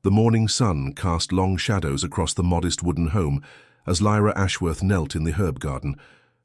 The morning sun cast long shadows across the modest wooden home as Lyra Ashworth knelt in the herb garden,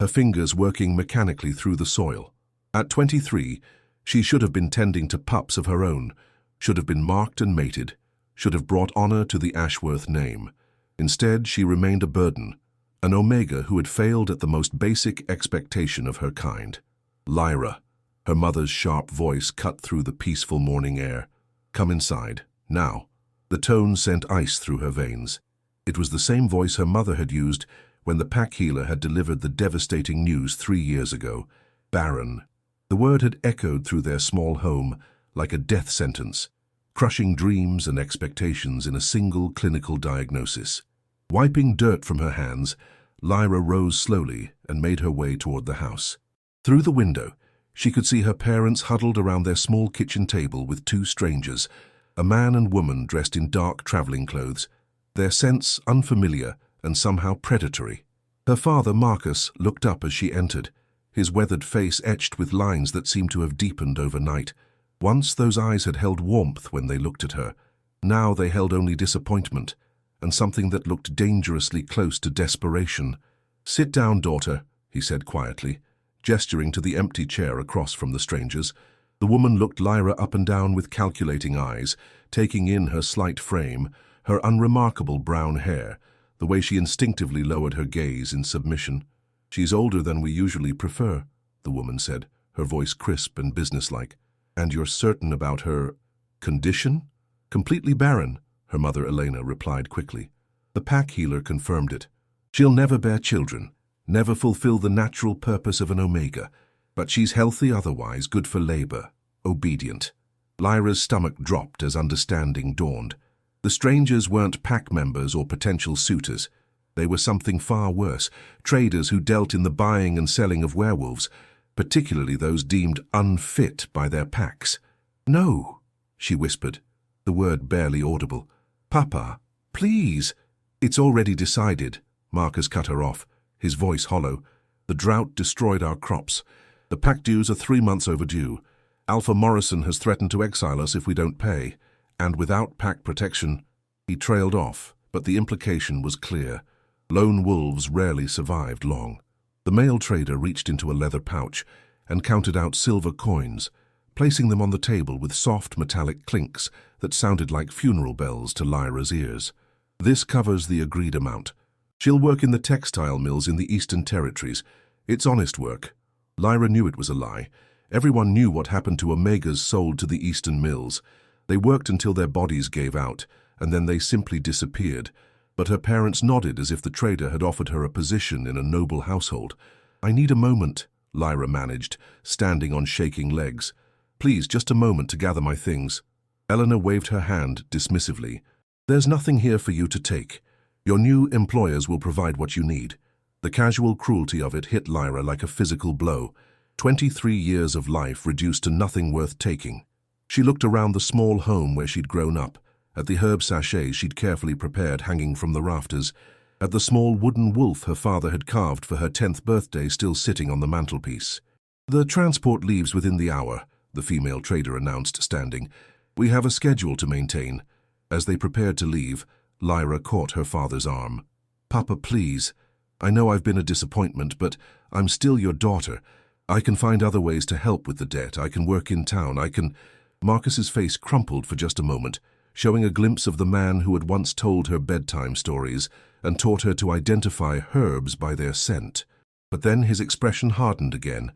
her fingers working mechanically through the soil. At 23, she should have been tending to pups of her own, should have been marked and mated, should have brought honor to the Ashworth name. Instead, she remained a burden, an omega who had failed at the most basic expectation of her kind. Lyra, her mother's sharp voice cut through the peaceful morning air. Come inside, now. The tone sent ice through her veins. It was the same voice her mother had used when the pack healer had delivered the devastating news 3 years ago. Barren. The word had echoed through their small home like a death sentence, crushing dreams and expectations in a single clinical diagnosis. Wiping dirt from her hands, Lyra rose slowly and made her way toward the house. Through the window, she could see her parents huddled around their small kitchen table with 2 strangers, a man and woman dressed in dark traveling clothes, their scents unfamiliar and somehow predatory. Her father, Marcus, looked up as she entered, his weathered face etched with lines that seemed to have deepened overnight. Once those eyes had held warmth when they looked at her. Now they held only disappointment, and something that looked dangerously close to desperation. "Sit down, daughter," he said quietly, gesturing to the empty chair across from the strangers. The woman looked Lyra up and down with calculating eyes, taking in her slight frame, her unremarkable brown hair, the way she instinctively lowered her gaze in submission. "She's older than we usually prefer," the woman said, her voice crisp and businesslike. "And you're certain about her condition?" "Completely barren," her mother Elena replied quickly. The pack healer confirmed it. "She'll never bear children, never fulfill the natural purpose of an omega, but she's healthy otherwise, good for labor, obedient." Lyra's stomach dropped as understanding dawned. The strangers weren't pack members or potential suitors. They were something far worse, traders who dealt in the buying and selling of werewolves, particularly those deemed unfit by their packs. "No," she whispered, the word barely audible. "Papa, please." "It's already decided," Marcus cut her off, his voice hollow. "The drought destroyed our crops. The pack dues are 3 months overdue. Alpha Morrison has threatened to exile us if we don't pay, and without pack protection—" He trailed off, but the implication was clear. Lone wolves rarely survived long. The male trader reached into a leather pouch and counted out silver coins, placing them on the table with soft metallic clinks that sounded like funeral bells to Lyra's ears. "This covers the agreed amount. She'll work in the textile mills in the Eastern Territories. It's honest work." Lyra knew it was a lie. Everyone knew what happened to omegas sold to the Eastern mills. They worked until their bodies gave out, and then they simply disappeared. But her parents nodded as if the trader had offered her a position in a noble household. "I need a moment," Lyra managed, standing on shaking legs. "Please, just a moment to gather my things." Eleanor waved her hand dismissively. "There's nothing here for you to take. Your new employers will provide what you need." The casual cruelty of it hit Lyra like a physical blow. 23 years of life reduced to nothing worth taking. She looked around the small home where she'd grown up, at the herb sachets she'd carefully prepared hanging from the rafters, at the small wooden wolf her father had carved for her 10th birthday still sitting on the mantelpiece. "The transport leaves within the hour," the female trader announced, standing. "We have a schedule to maintain." As they prepared to leave, Lyra caught her father's arm. "Papa, please. I know I've been a disappointment, but I'm still your daughter. I can find other ways to help with the debt. I can work in town. I can—" Marcus's face crumpled for just a moment, showing a glimpse of the man who had once told her bedtime stories and taught her to identify herbs by their scent. But then his expression hardened again,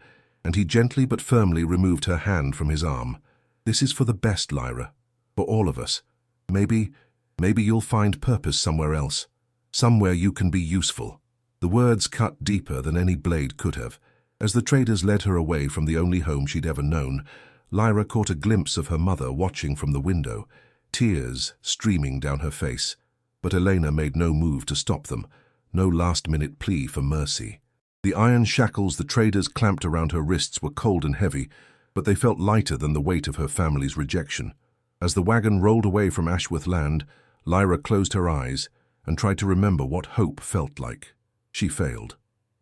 and he gently but firmly removed her hand from his arm. "This is for the best, Lyra. For all of us. Maybe you'll find purpose somewhere else. Somewhere you can be useful." The words cut deeper than any blade could have. As the traders led her away from the only home she'd ever known, Lyra caught a glimpse of her mother watching from the window, tears streaming down her face. But Elena made no move to stop them, no last-minute plea for mercy. The iron shackles the traders clamped around her wrists were cold and heavy, but they felt lighter than the weight of her family's rejection. As the wagon rolled away from Ashworth Land, Lyra closed her eyes and tried to remember what hope felt like. She failed.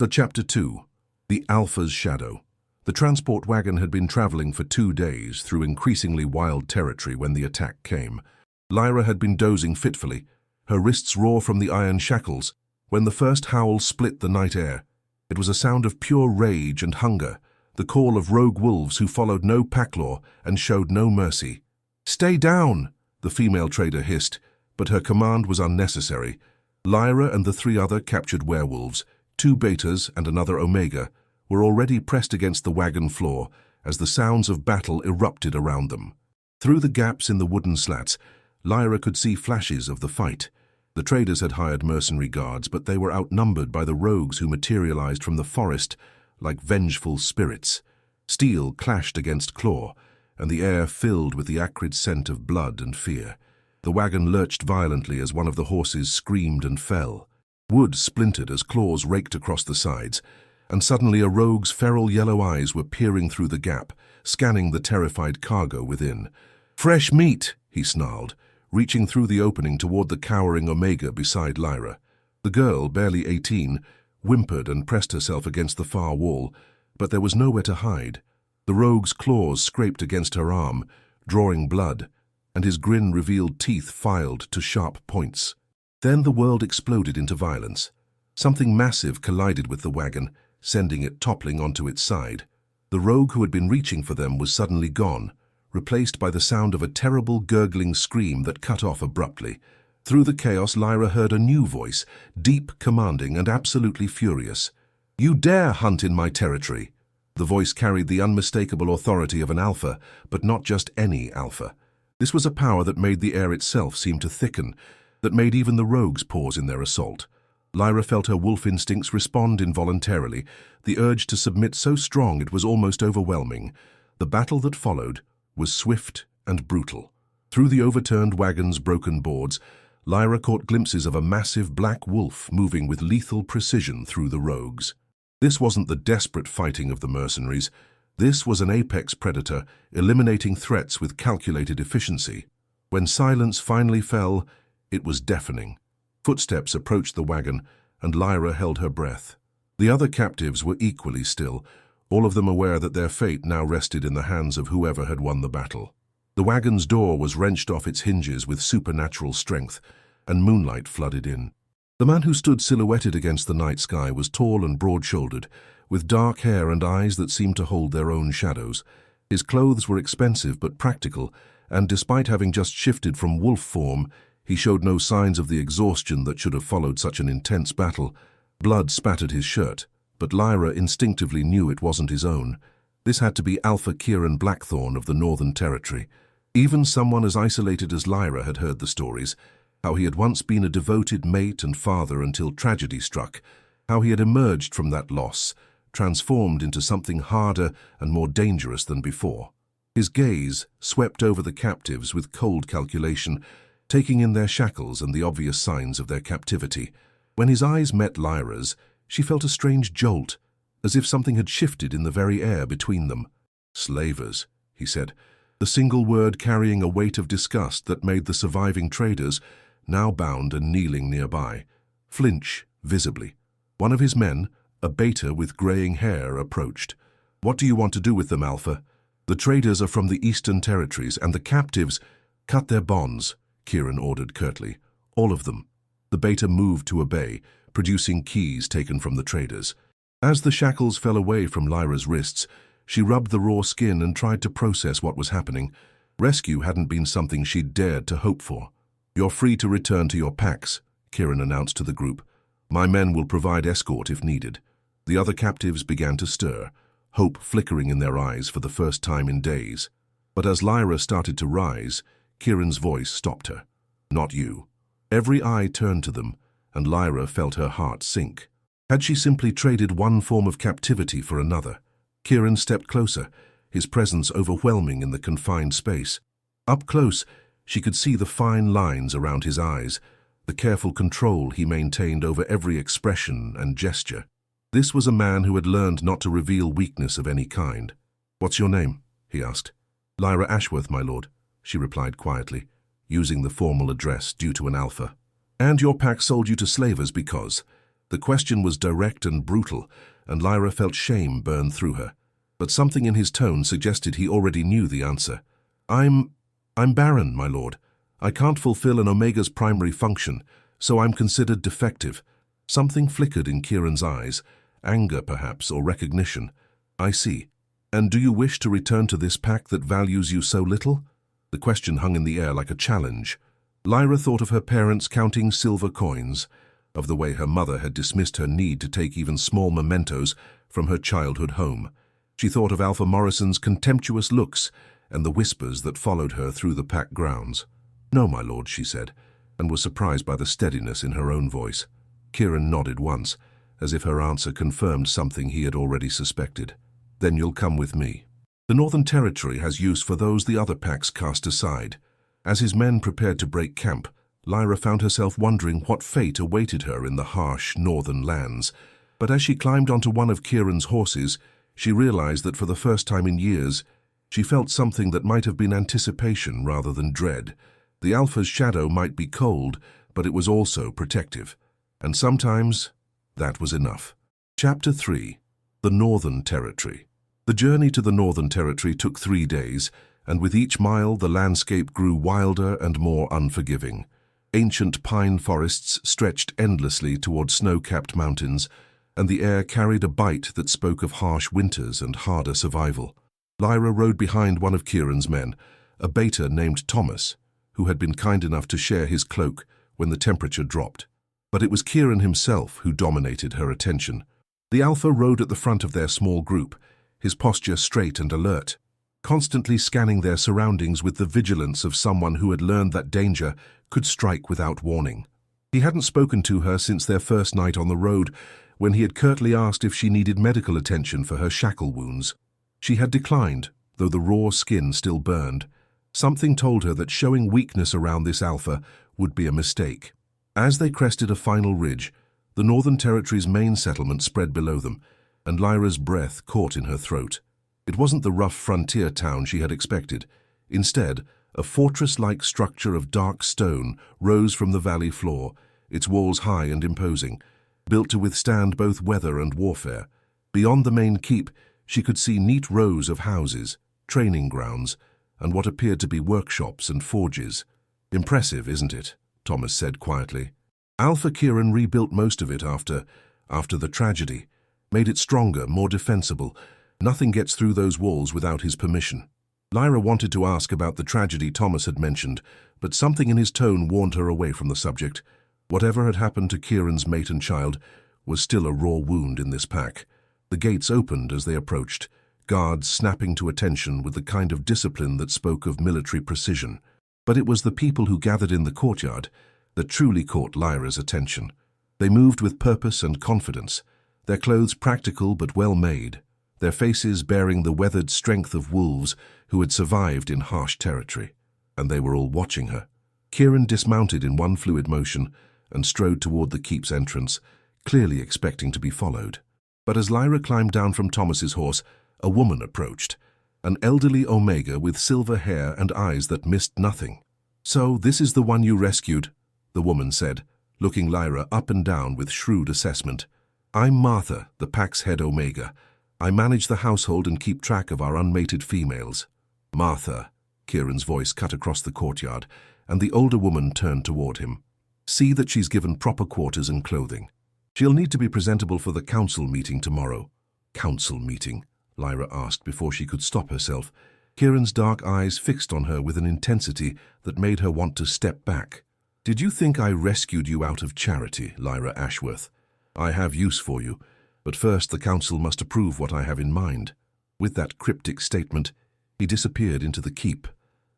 Chapter 2. The Alpha's Shadow. The transport wagon had been traveling for 2 days through increasingly wild territory when the attack came. Lyra had been dozing fitfully, her wrists raw from the iron shackles, when the first howl split the night air. It was a sound of pure rage and hunger, the call of rogue wolves who followed no pack law and showed no mercy. "Stay down!" the female trader hissed, but her command was unnecessary. Lyra and the 3 other captured werewolves, 2 betas and another omega, were already pressed against the wagon floor as the sounds of battle erupted around them. Through the gaps in the wooden slats, Lyra could see flashes of the fight. The traders had hired mercenary guards, but they were outnumbered by the rogues who materialized from the forest like vengeful spirits. Steel clashed against claw, and the air filled with the acrid scent of blood and fear. The wagon lurched violently as one of the horses screamed and fell. Wood splintered as claws raked across the sides, and suddenly a rogue's feral yellow eyes were peering through the gap, scanning the terrified cargo within. "Fresh meat!" he snarled, reaching through the opening toward the cowering Omega beside Lyra. The girl, barely 18, whimpered and pressed herself against the far wall, but there was nowhere to hide. The rogue's claws scraped against her arm, drawing blood, and his grin revealed teeth filed to sharp points. Then the world exploded into violence. Something massive collided with the wagon, sending it toppling onto its side. The rogue who had been reaching for them was suddenly gone, replaced by the sound of a terrible gurgling scream that cut off abruptly. Through the chaos, Lyra heard a new voice, deep, commanding, and absolutely furious. "You dare hunt in my territory!" The voice carried the unmistakable authority of an alpha, but not just any alpha. This was a power that made the air itself seem to thicken, that made even the rogues pause in their assault. Lyra felt her wolf instincts respond involuntarily, the urge to submit so strong it was almost overwhelming. The battle that followed was swift and brutal. Through the overturned wagon's broken boards, Lyra caught glimpses of a massive black wolf moving with lethal precision through the rogues. This wasn't the desperate fighting of the mercenaries. This was an apex predator, eliminating threats with calculated efficiency. When silence finally fell, it was deafening. Footsteps approached the wagon, and Lyra held her breath. The other captives were equally still, all of them aware that their fate now rested in the hands of whoever had won the battle. The wagon's door was wrenched off its hinges with supernatural strength, and moonlight flooded in. The man who stood silhouetted against the night sky was tall and broad-shouldered, with dark hair and eyes that seemed to hold their own shadows. His clothes were expensive but practical, and despite having just shifted from wolf form, he showed no signs of the exhaustion that should have followed such an intense battle. Blood spattered his shirt, but Lyra instinctively knew it wasn't his own. This had to be Alpha Kieran Blackthorn of the Northern Territory. Even someone as isolated as Lyra had heard the stories, how he had once been a devoted mate and father until tragedy struck, how he had emerged from that loss, transformed into something harder and more dangerous than before. His gaze swept over the captives with cold calculation, taking in their shackles and the obvious signs of their captivity. When his eyes met Lyra's, she felt a strange jolt, as if something had shifted in the very air between them. "Slavers," he said, the single word carrying a weight of disgust that made the surviving traders, now bound and kneeling nearby, flinch visibly. One of his men, a beta with graying hair, approached. "What do you want to do with them, Alpha? The traders are from the Eastern Territories, and the captives—" "Cut their bonds," Kieran ordered curtly. "All of them." The beta moved to obey, producing keys taken from the traders. As the shackles fell away from Lyra's wrists, she rubbed the raw skin and tried to process what was happening. Rescue hadn't been something she'd dared to hope for. "You're free to return to your packs," Kieran announced to the group. "My men will provide escort if needed." The other captives began to stir, hope flickering in their eyes for the first time in days. But as Lyra started to rise, Kieran's voice stopped her. "Not you." Every eye turned to them, and Lyra felt her heart sink. Had she simply traded one form of captivity for another? Kieran stepped closer, his presence overwhelming in the confined space. Up close, she could see the fine lines around his eyes, the careful control he maintained over every expression and gesture. This was a man who had learned not to reveal weakness of any kind. "What's your name?" he asked. "Lyra Ashworth, my lord," she replied quietly, using the formal address due to an alpha. "And your pack sold you to slavers because—" The question was direct and brutal, and Lyra felt shame burn through her. But something in his tone suggested he already knew the answer. I'm Barren, my lord. I can't fulfill an Omega's primary function, so I'm considered defective. Something flickered in Kieran's eyes, anger perhaps, or recognition. I see. And do you wish to return to this pack that values you so little? The question hung in the air like a challenge. Lyra thought of her parents counting silver coins, of the way her mother had dismissed her need to take even small mementos from her childhood home. She thought of Alpha Morrison's contemptuous looks and the whispers that followed her through the pack grounds. "No, my lord," she said, and was surprised by the steadiness in her own voice. Kieran nodded once, as if her answer confirmed something he had already suspected. "Then you'll come with me. The Northern Territory has use for those the other packs cast aside." As his men prepared to break camp, Lyra found herself wondering what fate awaited her in the harsh northern lands. But as she climbed onto one of Kieran's horses, she realized that for the first time in years, she felt something that might have been anticipation rather than dread. The Alpha's shadow might be cold, but it was also protective. And sometimes, that was enough. Chapter 3. The Northern Territory. The journey to the Northern Territory took 3 days, and with each mile the landscape grew wilder and more unforgiving. Ancient pine forests stretched endlessly toward snow-capped mountains, and the air carried a bite that spoke of harsh winters and harder survival. Lyra rode behind one of Kieran's men, a beta named Thomas, who had been kind enough to share his cloak when the temperature dropped. But it was Kieran himself who dominated her attention. The Alpha rode at the front of their small group, his posture straight and alert, constantly scanning their surroundings with the vigilance of someone who had learned that danger could strike without warning. He hadn't spoken to her since their first night on the road, when he had curtly asked if she needed medical attention for her shackle wounds. She had declined, though the raw skin still burned. Something told her that showing weakness around this Alpha would be a mistake. As they crested a final ridge, the Northern Territory's main settlement spread below them, and Lyra's breath caught in her throat. It wasn't the rough frontier town she had expected. Instead, a fortress-like structure of dark stone rose from the valley floor, its walls high and imposing, built to withstand both weather and warfare. Beyond the main keep, she could see neat rows of houses, training grounds, and what appeared to be workshops and forges. "Impressive, isn't it?" Thomas said quietly. Alpha Kieran rebuilt most of it after the tragedy, made it stronger, more defensible. Nothing gets through those walls without his permission. Lyra wanted to ask about the tragedy Thomas had mentioned, but something in his tone warned her away from the subject. Whatever had happened to Kieran's mate and child was still a raw wound in this pack. The gates opened as they approached, guards snapping to attention with the kind of discipline that spoke of military precision. But it was the people who gathered in the courtyard that truly caught Lyra's attention. They moved with purpose and confidence, their clothes practical but well-made, their faces bearing the weathered strength of wolves who had survived in harsh territory. And they were all watching her. Kieran dismounted in one fluid motion and strode toward the keep's entrance, clearly expecting to be followed. But as Lyra climbed down from Thomas's horse, a woman approached, an elderly Omega with silver hair and eyes that missed nothing. "So this is the one you rescued," the woman said, looking Lyra up and down with shrewd assessment. "I'm Martha, the pack's head Omega. I manage the household and keep track of our unmated females." "Martha," Kieran's voice cut across the courtyard, and the older woman turned toward him. "See that she's given proper quarters and clothing. She'll need to be presentable for the council meeting tomorrow." "Council meeting?" Lyra asked before she could stop herself. Kieran's dark eyes fixed on her with an intensity that made her want to step back. "Did you think I rescued you out of charity, Lyra Ashworth? I have use for you, but first the council must approve what I have in mind." With that cryptic statement, he disappeared into the keep,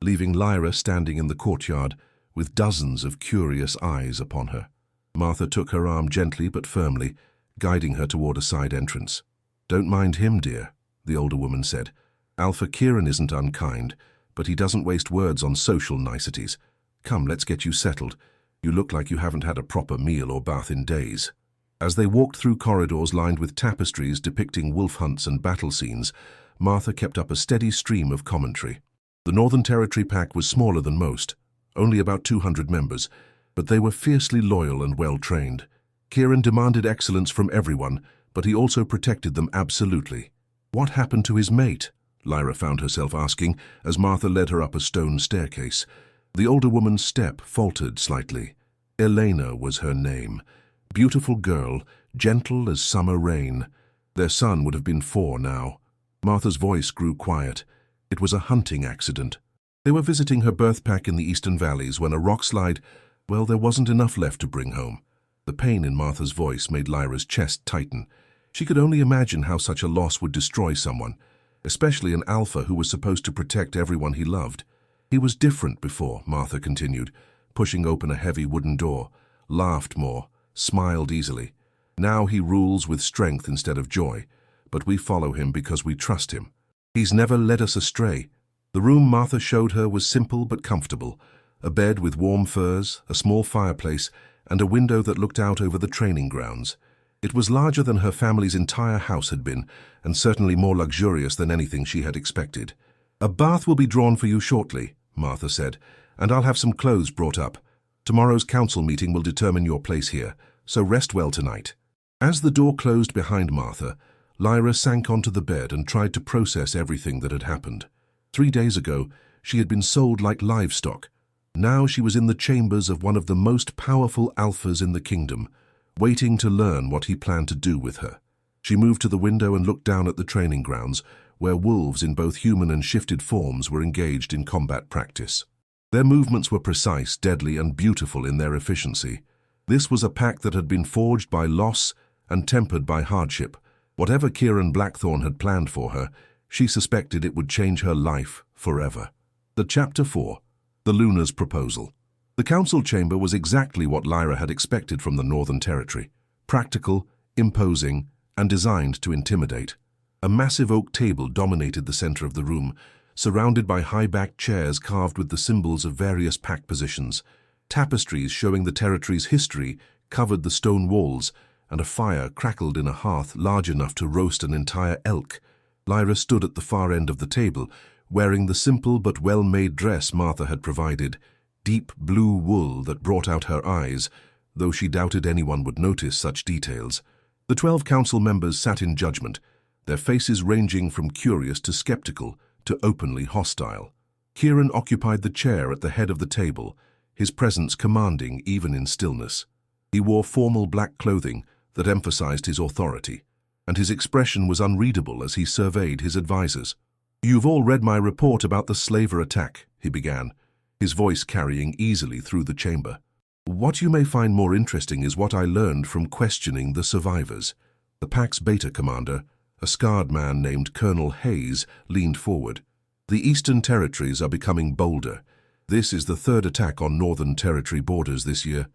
leaving Lyra standing in the courtyard with dozens of curious eyes upon her. Martha took her arm gently but firmly, guiding her toward a side entrance. "Don't mind him, dear," the older woman said. "Alpha Kieran isn't unkind, but he doesn't waste words on social niceties. Come, let's get you settled. You look like you haven't had a proper meal or bath in days." As they walked through corridors lined with tapestries depicting wolf hunts and battle scenes, Martha kept up a steady stream of commentary. The Northern Territory pack was smaller than most, only about 200 members, but they were fiercely loyal and well-trained. Kieran demanded excellence from everyone, but he also protected them absolutely. What happened to his mate? Lyra found herself asking as Martha led her up a stone staircase. The older woman's step faltered slightly. Elena was her name. Beautiful girl, gentle as summer rain. Their son would have been 4 now. Martha's voice grew quiet. It was a hunting accident. They were visiting her birth pack in the eastern valleys when a rock slide, well, there wasn't enough left to bring home. The pain in Martha's voice made Lyra's chest tighten. She could only imagine how such a loss would destroy someone, especially an alpha who was supposed to protect everyone he loved. He was different before, Martha continued, pushing open a heavy wooden door, laughed more, smiled easily. Now he rules with strength instead of joy, but we follow him because we trust him. He's never led us astray. The room Martha showed her was simple but comfortable, a bed with warm furs, a small fireplace, and a window that looked out over the training grounds. It was larger than her family's entire house had been, and certainly more luxurious than anything she had expected. "A bath will be drawn for you shortly," Martha said, "and I'll have some clothes brought up. Tomorrow's council meeting will determine your place here, so rest well tonight." As the door closed behind Martha, Lyra sank onto the bed and tried to process everything that had happened. 3 days ago, she had been sold like livestock. Now she was in the chambers of one of the most powerful alphas in the kingdom, waiting to learn what he planned to do with her. She moved to the window and looked down at the training grounds, where wolves in both human and shifted forms were engaged in combat practice. Their movements were precise, deadly, and beautiful in their efficiency. This was a pack that had been forged by loss and tempered by hardship. Whatever Kieran Blackthorne had planned for her, she suspected it would change her life forever. Chapter 4. The Luna's Proposal. The council chamber was exactly what Lyra had expected from the Northern Territory. Practical, imposing, and designed to intimidate. A massive oak table dominated the center of the room, surrounded by high-backed chairs carved with the symbols of various pack positions. Tapestries showing the territory's history covered the stone walls, and a fire crackled in a hearth large enough to roast an entire elk. Lyra stood at the far end of the table, wearing the simple but well-made dress Martha had provided, deep blue wool that brought out her eyes, though she doubted anyone would notice such details. The 12 council members sat in judgment, their faces ranging from curious to skeptical to openly hostile. Kieran occupied the chair at the head of the table, his presence commanding even in stillness. He wore formal black clothing that emphasized his authority, and his expression was unreadable as he surveyed his advisors. "You've all read my report about the slaver attack," he began, his voice carrying easily through the chamber. "What you may find more interesting is what I learned from questioning the survivors." The pack's beta commander, a scarred man named Colonel Hayes, leaned forward. "The Eastern Territories are becoming bolder. This is the 3rd attack on Northern Territory borders this year."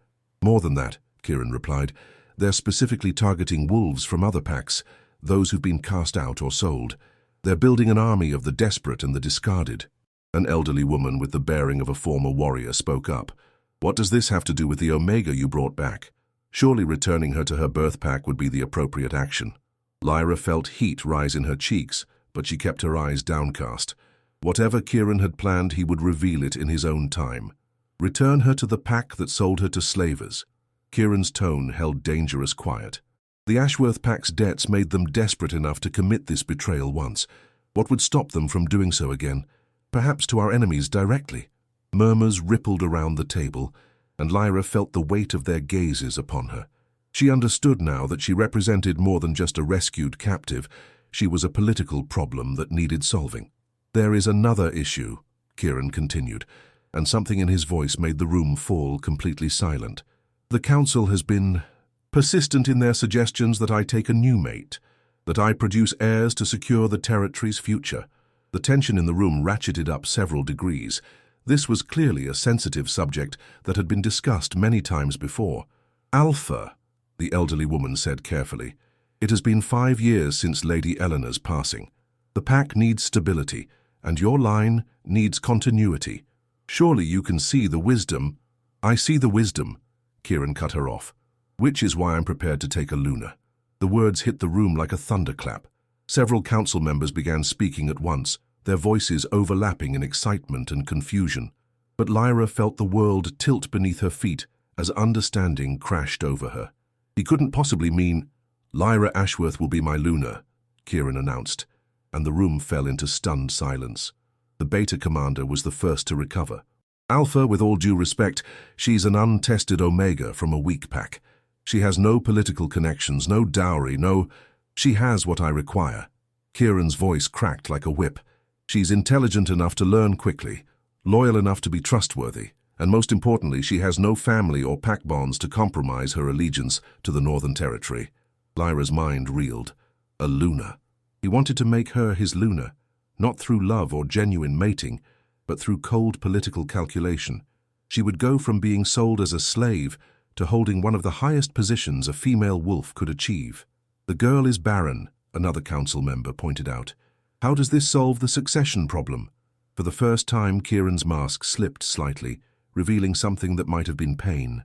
"More than that," Kieran replied. "They're specifically targeting wolves from other packs, those who've been cast out or sold. They're building an army of the desperate and the discarded." An elderly woman with the bearing of a former warrior spoke up. "What does this have to do with the Omega you brought back? Surely returning her to her birth pack would be the appropriate action." Lyra felt heat rise in her cheeks, but she kept her eyes downcast. Whatever Kieran had planned, he would reveal it in his own time. "Return her to the pack that sold her to slavers." Kieran's tone held dangerous quiet. The Ashworth pack's debts made them desperate enough to commit this betrayal once. What would stop them from doing so again? Perhaps to our enemies directly. Murmurs rippled around the table, and Lyra felt the weight of their gazes upon her. She understood now that she represented more than just a rescued captive. She was a political problem that needed solving. "There is another issue," Kieran continued, and something in his voice made the room fall completely silent. "The council has been persistent in their suggestions that I take a new mate, that I produce heirs to secure the territory's future." The tension in the room ratcheted up several degrees. This was clearly a sensitive subject that had been discussed many times before. "Alpha," the elderly woman said carefully. "It has been 5 years since Lady Eleanor's passing. The pack needs stability, and your line needs continuity. Surely you can see the wisdom." "I see the wisdom," Kieran cut her off. "Which is why I'm prepared to take a Luna." The words hit the room like a thunderclap. Several council members began speaking at once, their voices overlapping in excitement and confusion. But Lyra felt the world tilt beneath her feet as understanding crashed over her. "He couldn't possibly mean—" "Lyra Ashworth will be my Luna," Kieran announced, and the room fell into stunned silence. The beta commander was the first to recover. Alpha, with all due respect, she's an untested Omega from a weak pack. She has no political connections, no dowry, no... She has what I require. Kieran's voice cracked like a whip. She's intelligent enough to learn quickly, loyal enough to be trustworthy, and most importantly, she has no family or pack bonds to compromise her allegiance to the Northern Territory. Lyra's mind reeled. A Luna. He wanted to make her his Luna, not through love or genuine mating, but through cold political calculation. She would go from being sold as a slave to holding one of the highest positions a female wolf could achieve. The girl is Barren, another council member pointed out. How does this solve the succession problem? For the first time, Kieran's mask slipped slightly, revealing something that might have been pain.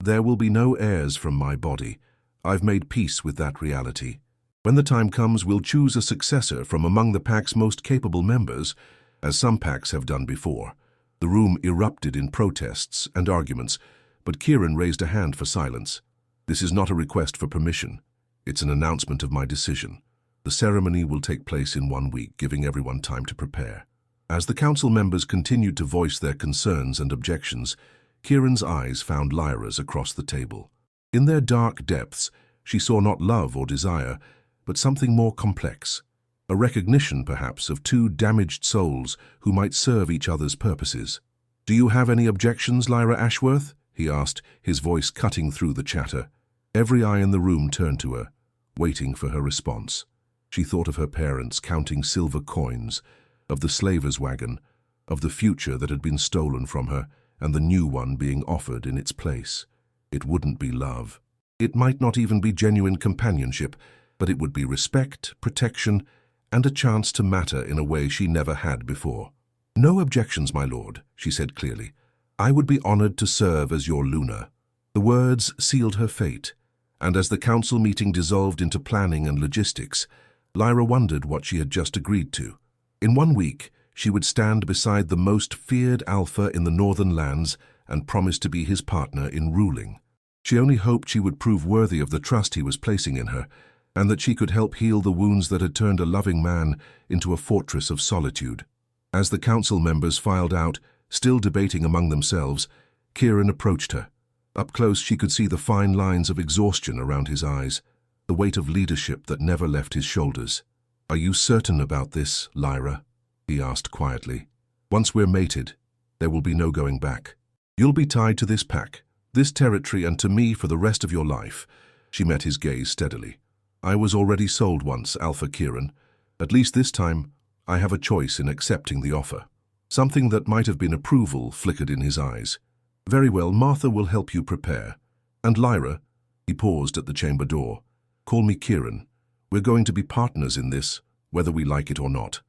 There will be no heirs from my body. I've made peace with that reality. When the time comes, we'll choose a successor from among the pack's most capable members, as some packs have done before. The room erupted in protests and arguments, but Kieran raised a hand for silence. This is not a request for permission. It's an announcement of my decision. The ceremony will take place in 1 week, giving everyone time to prepare. As the council members continued to voice their concerns and objections, Kieran's eyes found Lyra's across the table. In their dark depths, she saw not love or desire, but something more complex. A recognition, perhaps, of two damaged souls who might serve each other's purposes. "Do you have any objections, Lyra Ashworth?" he asked, his voice cutting through the chatter. Every eye in the room turned to her, waiting for her response. She thought of her parents counting silver coins, of the slaver's wagon, of the future that had been stolen from her, and the new one being offered in its place. It wouldn't be love. It might not even be genuine companionship, but it would be respect, protection, and a chance to matter in a way she never had before. "No objections, my lord," she said clearly. "I would be honored to serve as your Luna." The words sealed her fate, and as the council meeting dissolved into planning and logistics, Lyra wondered what she had just agreed to. In 1 week, she would stand beside the most feared alpha in the northern lands and promise to be his partner in ruling. She only hoped she would prove worthy of the trust he was placing in her, and that she could help heal the wounds that had turned a loving man into a fortress of solitude. As the council members filed out, still debating among themselves, Kieran approached her. Up close, she could see the fine lines of exhaustion around his eyes, the weight of leadership that never left his shoulders. "Are you certain about this, Lyra?" he asked quietly. "Once we're mated, there will be no going back. You'll be tied to this pack, this territory, and to me for the rest of your life." She met his gaze steadily. "I was already sold once, Alpha Kieran. At least this time, I have a choice in accepting the offer." Something that might have been approval flickered in his eyes. "Very well, Martha will help you prepare. And Lyra," he paused at the chamber door, "call me Kieran. We're going to be partners in this, whether we like it or not."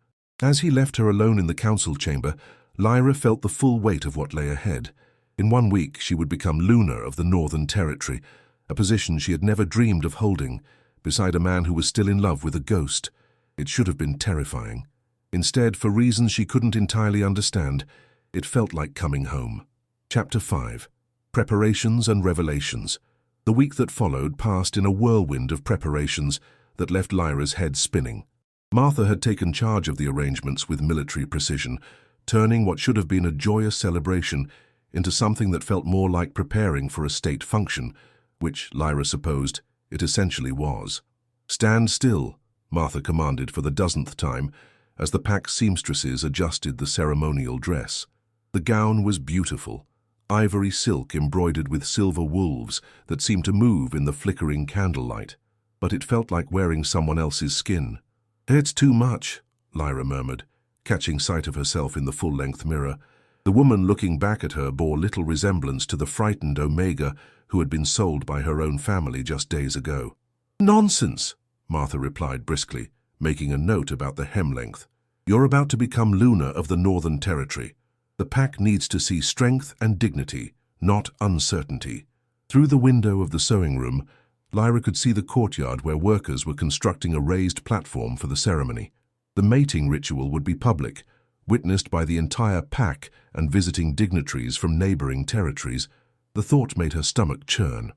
As he left her alone in the council chamber, Lyra felt the full weight of what lay ahead. In 1 week, she would become Luna of the Northern Territory, a position she had never dreamed of holding, beside a man who was still in love with a ghost. It should have been terrifying. Instead, for reasons she couldn't entirely understand, it felt like coming home. Chapter 5. Preparations and Revelations. The week that followed passed in a whirlwind of preparations that left Lyra's head spinning. Martha had taken charge of the arrangements with military precision, turning what should have been a joyous celebration into something that felt more like preparing for a state function, which, Lyra supposed, it essentially was. "Stand still," Martha commanded for the dozenth time, as the pack seamstresses adjusted the ceremonial dress. The gown was beautiful, ivory silk embroidered with silver wolves that seemed to move in the flickering candlelight, but it felt like wearing someone else's skin. "It's too much," Lyra murmured, catching sight of herself in the full-length mirror. The woman looking back at her bore little resemblance to the frightened Omega who had been sold by her own family just days ago. "Nonsense," Martha replied briskly, making a note about the hem length. "You're about to become Luna of the Northern Territory. The pack needs to see strength and dignity, not uncertainty." Through the window of the sewing room, Lyra could see the courtyard where workers were constructing a raised platform for the ceremony. The mating ritual would be public, witnessed by the entire pack and visiting dignitaries from neighboring territories. The thought made her stomach churn.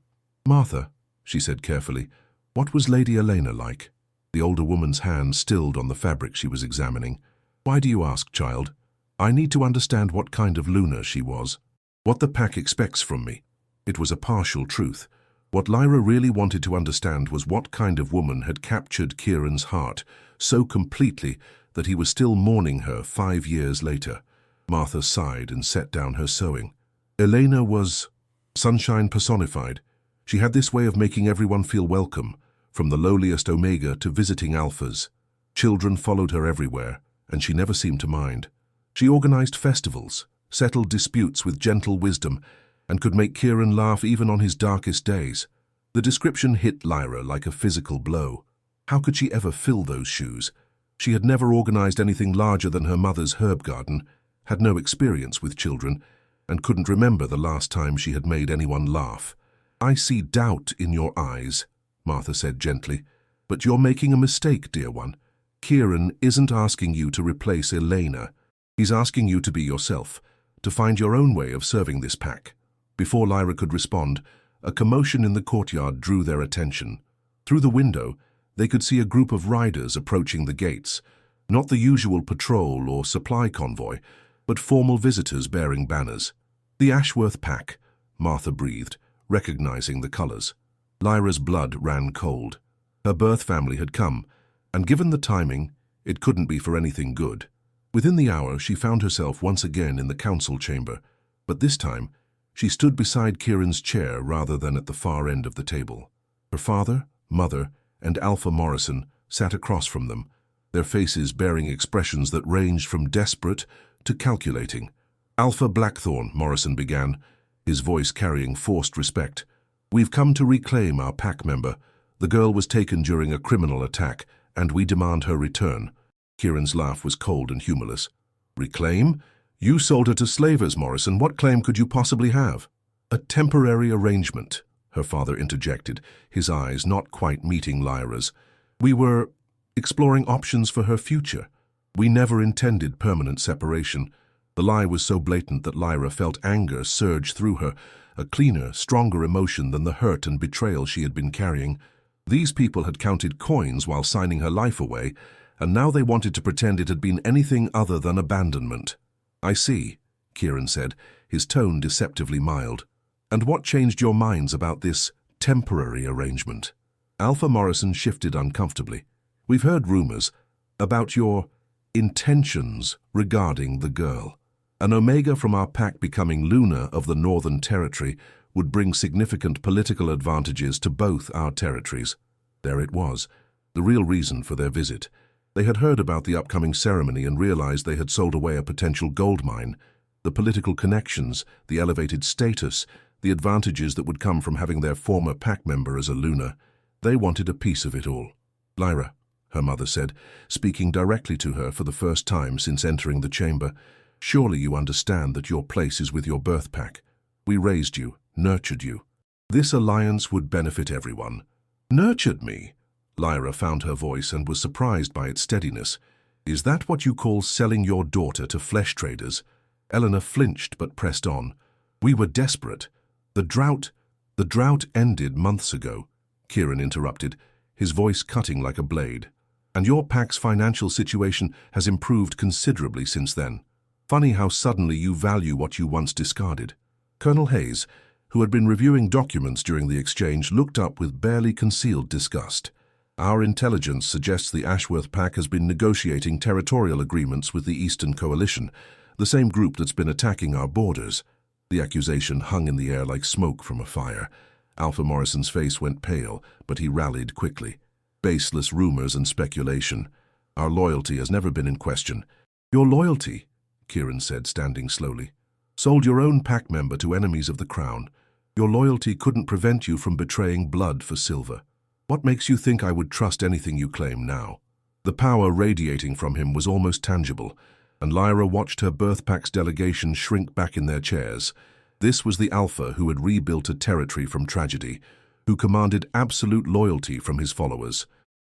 "Martha," she said carefully, "what was Lady Elena like?" The older woman's hand stilled on the fabric she was examining. "Why do you ask, child?" I need to understand what kind of Luna she was. What the pack expects from me. It was a partial truth. What Lyra really wanted to understand was what kind of woman had captured Kieran's heart so completely that he was still mourning her 5 years later. Martha sighed and set down her sewing. Elena was sunshine personified. She had this way of making everyone feel welcome, from the lowliest Omega to visiting Alphas. Children followed her everywhere, and she never seemed to mind. She organized festivals, settled disputes with gentle wisdom, and could make Kieran laugh even on his darkest days. The description hit Lyra like a physical blow. How could she ever fill those shoes? She had never organized anything larger than her mother's herb garden, had no experience with children, and couldn't remember the last time she had made anyone laugh. I see doubt in your eyes, Martha said gently, but you're making a mistake, dear one. Kieran isn't asking you to replace Elena. He's asking you to be yourself, to find your own way of serving this pack. Before Lyra could respond, a commotion in the courtyard drew their attention. Through the window, they could see a group of riders approaching the gates, not the usual patrol or supply convoy, but formal visitors bearing banners. The Ashworth pack, Martha breathed, recognizing the colors. Lyra's blood ran cold. Her birth family had come, and given the timing, it couldn't be for anything good. Within the hour, she found herself once again in the council chamber, but this time, she stood beside Kieran's chair rather than at the far end of the table. Her father, mother, and Alpha Morrison sat across from them, their faces bearing expressions that ranged from desperate to calculating. Alpha Blackthorn, Morrison began, his voice carrying forced respect. We've come to reclaim our pack member. The girl was taken during a criminal attack, and we demand her return. Kieran's laugh was cold and humorless. Reclaim? You sold her to slavers, Morrison. What claim could you possibly have? A temporary arrangement, her father interjected, his eyes not quite meeting Lyra's. We were exploring options for her future. We never intended permanent separation. The lie was so blatant that Lyra felt anger surge through her, a cleaner, stronger emotion than the hurt and betrayal she had been carrying. These people had counted coins while signing her life away, and now they wanted to pretend it had been anything other than abandonment. I see, Kieran said, his tone deceptively mild. And what changed your minds about this temporary arrangement? Alpha Morrison shifted uncomfortably. We've heard rumors about your intentions regarding the girl. An Omega from our pack becoming Luna of the Northern Territory would bring significant political advantages to both our territories. There it was, the real reason for their visit. They had heard about the upcoming ceremony and realized they had sold away a potential gold mine. The political connections, the elevated status, the advantages that would come from having their former pack member as a Luna. They wanted a piece of it all. Lyra, her mother said, speaking directly to her for the first time since entering the chamber, surely you understand that your place is with your birth pack. We raised you, nurtured you. This alliance would benefit everyone. Nurtured me? Lyra found her voice and was surprised by its steadiness. Is that what you call selling your daughter to flesh traders? Eleanor flinched but pressed on. We were desperate. The drought ended months ago, Kieran interrupted, his voice cutting like a blade. And your pack's financial situation has improved considerably since then. Funny how suddenly you value what you once discarded. Colonel Hayes, who had been reviewing documents during the exchange, looked up with barely concealed disgust. Our intelligence suggests the Ashworth pack has been negotiating territorial agreements with the Eastern Coalition, the same group that's been attacking our borders. The accusation hung in the air like smoke from a fire. Alpha Morrison's face went pale, but he rallied quickly. Baseless rumors and speculation. Our loyalty has never been in question. Your loyalty, Kieran said, standing slowly. Sold your own pack member to enemies of the Crown. Your loyalty couldn't prevent you from betraying blood for silver. What makes you think I would trust anything you claim now? The power radiating from him was almost tangible, and Lyra watched her birth pack's delegation shrink back in their chairs. This was the Alpha who had rebuilt a territory from tragedy, who commanded absolute loyalty from his followers.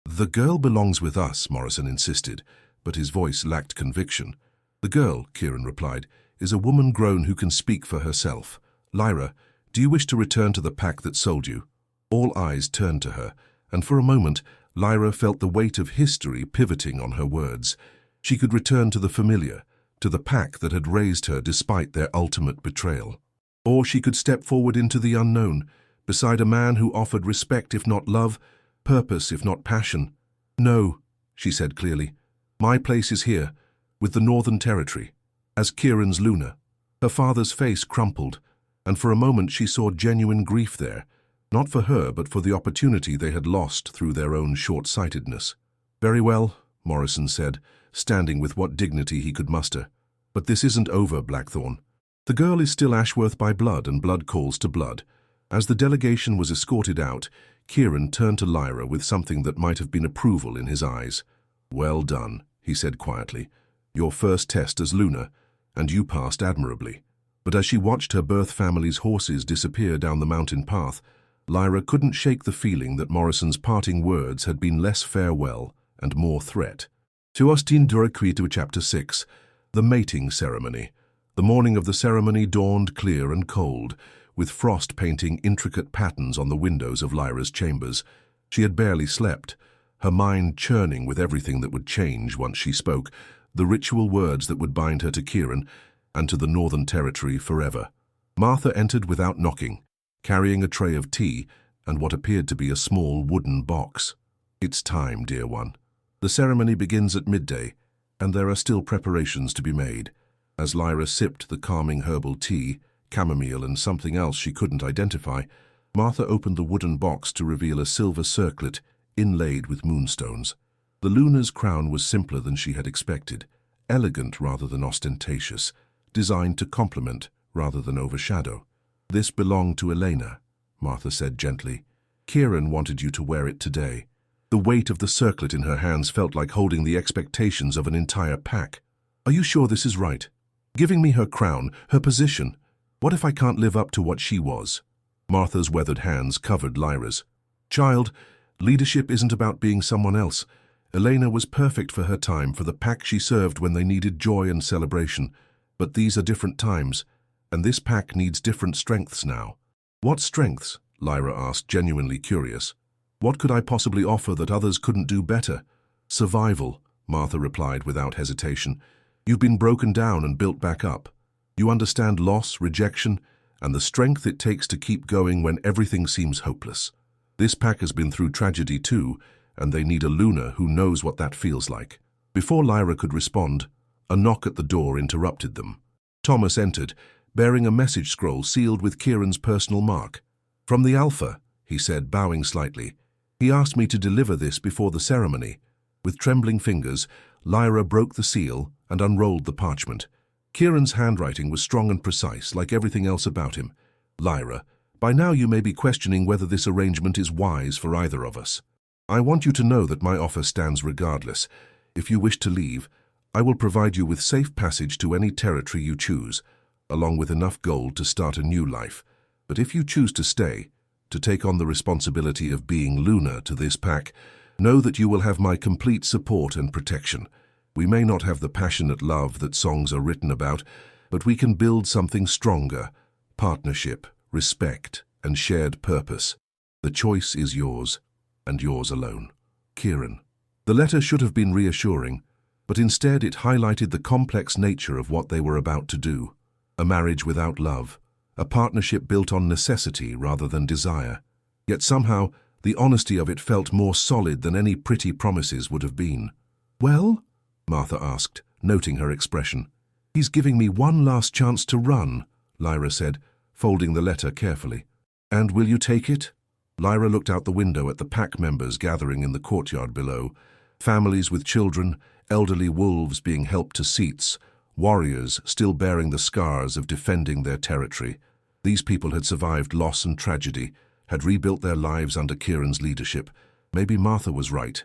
The girl belongs with us, Morrison insisted, but his voice lacked conviction. The girl, Kieran replied, is a woman grown who can speak for herself. Lyra, do you wish to return to the pack that sold you? All eyes turned to her, and for a moment, Lyra felt the weight of history pivoting on her words. She could return to the familiar, to the pack that had raised her despite their ultimate betrayal. Or she could step forward into the unknown, beside a man who offered respect if not love, purpose if not passion. "No," she said clearly. "My place is here, with the Northern Territory, as Kieran's Luna." Her father's face crumpled, and for a moment she saw genuine grief there, not for her but for the opportunity they had lost through their own short-sightedness. "Very well," Morrison said, standing with what dignity he could muster. "But this isn't over, Blackthorn. The girl is still Ashworth by blood, and blood calls to blood." As the delegation was escorted out, Kieran turned to Lyra with something that might have been approval in his eyes. "Well done," he said quietly. "Your first test as Luna, and you passed admirably." But as she watched her birth family's horses disappear down the mountain path, Lyra couldn't shake the feeling that Morrison's parting words had been less farewell and more threat. Tuostin Duraquitu Chapter 6. The Mating Ceremony. The morning of the ceremony dawned clear and cold, with frost painting intricate patterns on the windows of Lyra's chambers. She had barely slept, her mind churning with everything that would change once she spoke, the ritual words that would bind her to Kieran and to the Northern Territory forever. Martha entered without knocking, carrying a tray of tea and what appeared to be a small wooden box. "It's time, dear one. The ceremony begins at midday, and there are still preparations to be made." As Lyra sipped the calming herbal tea, chamomile and something else she couldn't identify, Martha opened the wooden box to reveal a silver circlet inlaid with moonstones. The Luna's crown was simpler than she had expected, elegant rather than ostentatious, designed to complement rather than overshadow. "This belonged to Elena," Martha said gently. "Kieran wanted you to wear it today." The weight of the circlet in her hands felt like holding the expectations of an entire pack. "Are you sure this is right? Giving me her crown, her position. What if I can't live up to what she was?" Martha's weathered hands covered Lyra's. "Child, leadership isn't about being someone else. Elena was perfect for her time, for the pack she served when they needed joy and celebration. But these are different times, and this pack needs different strengths now." "What strengths?" Lyra asked, genuinely curious. "What could I possibly offer that others couldn't do better?" "Survival," Martha replied without hesitation. "You've been broken down and built back up. You understand loss, rejection, and the strength it takes to keep going when everything seems hopeless. This pack has been through tragedy too, and they need a Luna who knows what that feels like." Before Lyra could respond, a knock at the door interrupted them. Thomas entered, bearing a message scroll sealed with Kieran's personal mark. "From the Alpha," he said, bowing slightly. "He asked me to deliver this before the ceremony." With trembling fingers, Lyra broke the seal and unrolled the parchment. Kieran's handwriting was strong and precise, like everything else about him. "Lyra, by now you may be questioning whether this arrangement is wise for either of us. I want you to know that my offer stands regardless. If you wish to leave, I will provide you with safe passage to any territory you choose, along with enough gold to start a new life. But if you choose to stay, to take on the responsibility of being Luna to this pack, know that you will have my complete support and protection. We may not have the passionate love that songs are written about, but we can build something stronger: partnership, respect, and shared purpose. The choice is yours, and yours alone. Kieran." The letter should have been reassuring, but instead it highlighted the complex nature of what they were about to do. A marriage without love, a partnership built on necessity rather than desire. Yet somehow, the honesty of it felt more solid than any pretty promises would have been. "Well?" Martha asked, noting her expression. "He's giving me one last chance to run," Lyra said, folding the letter carefully. "And will you take it?" Lyra looked out the window at the pack members gathering in the courtyard below, families with children, elderly wolves being helped to seats, warriors still bearing the scars of defending their territory. These people had survived loss and tragedy, had rebuilt their lives under Kieran's leadership. Maybe Martha was right.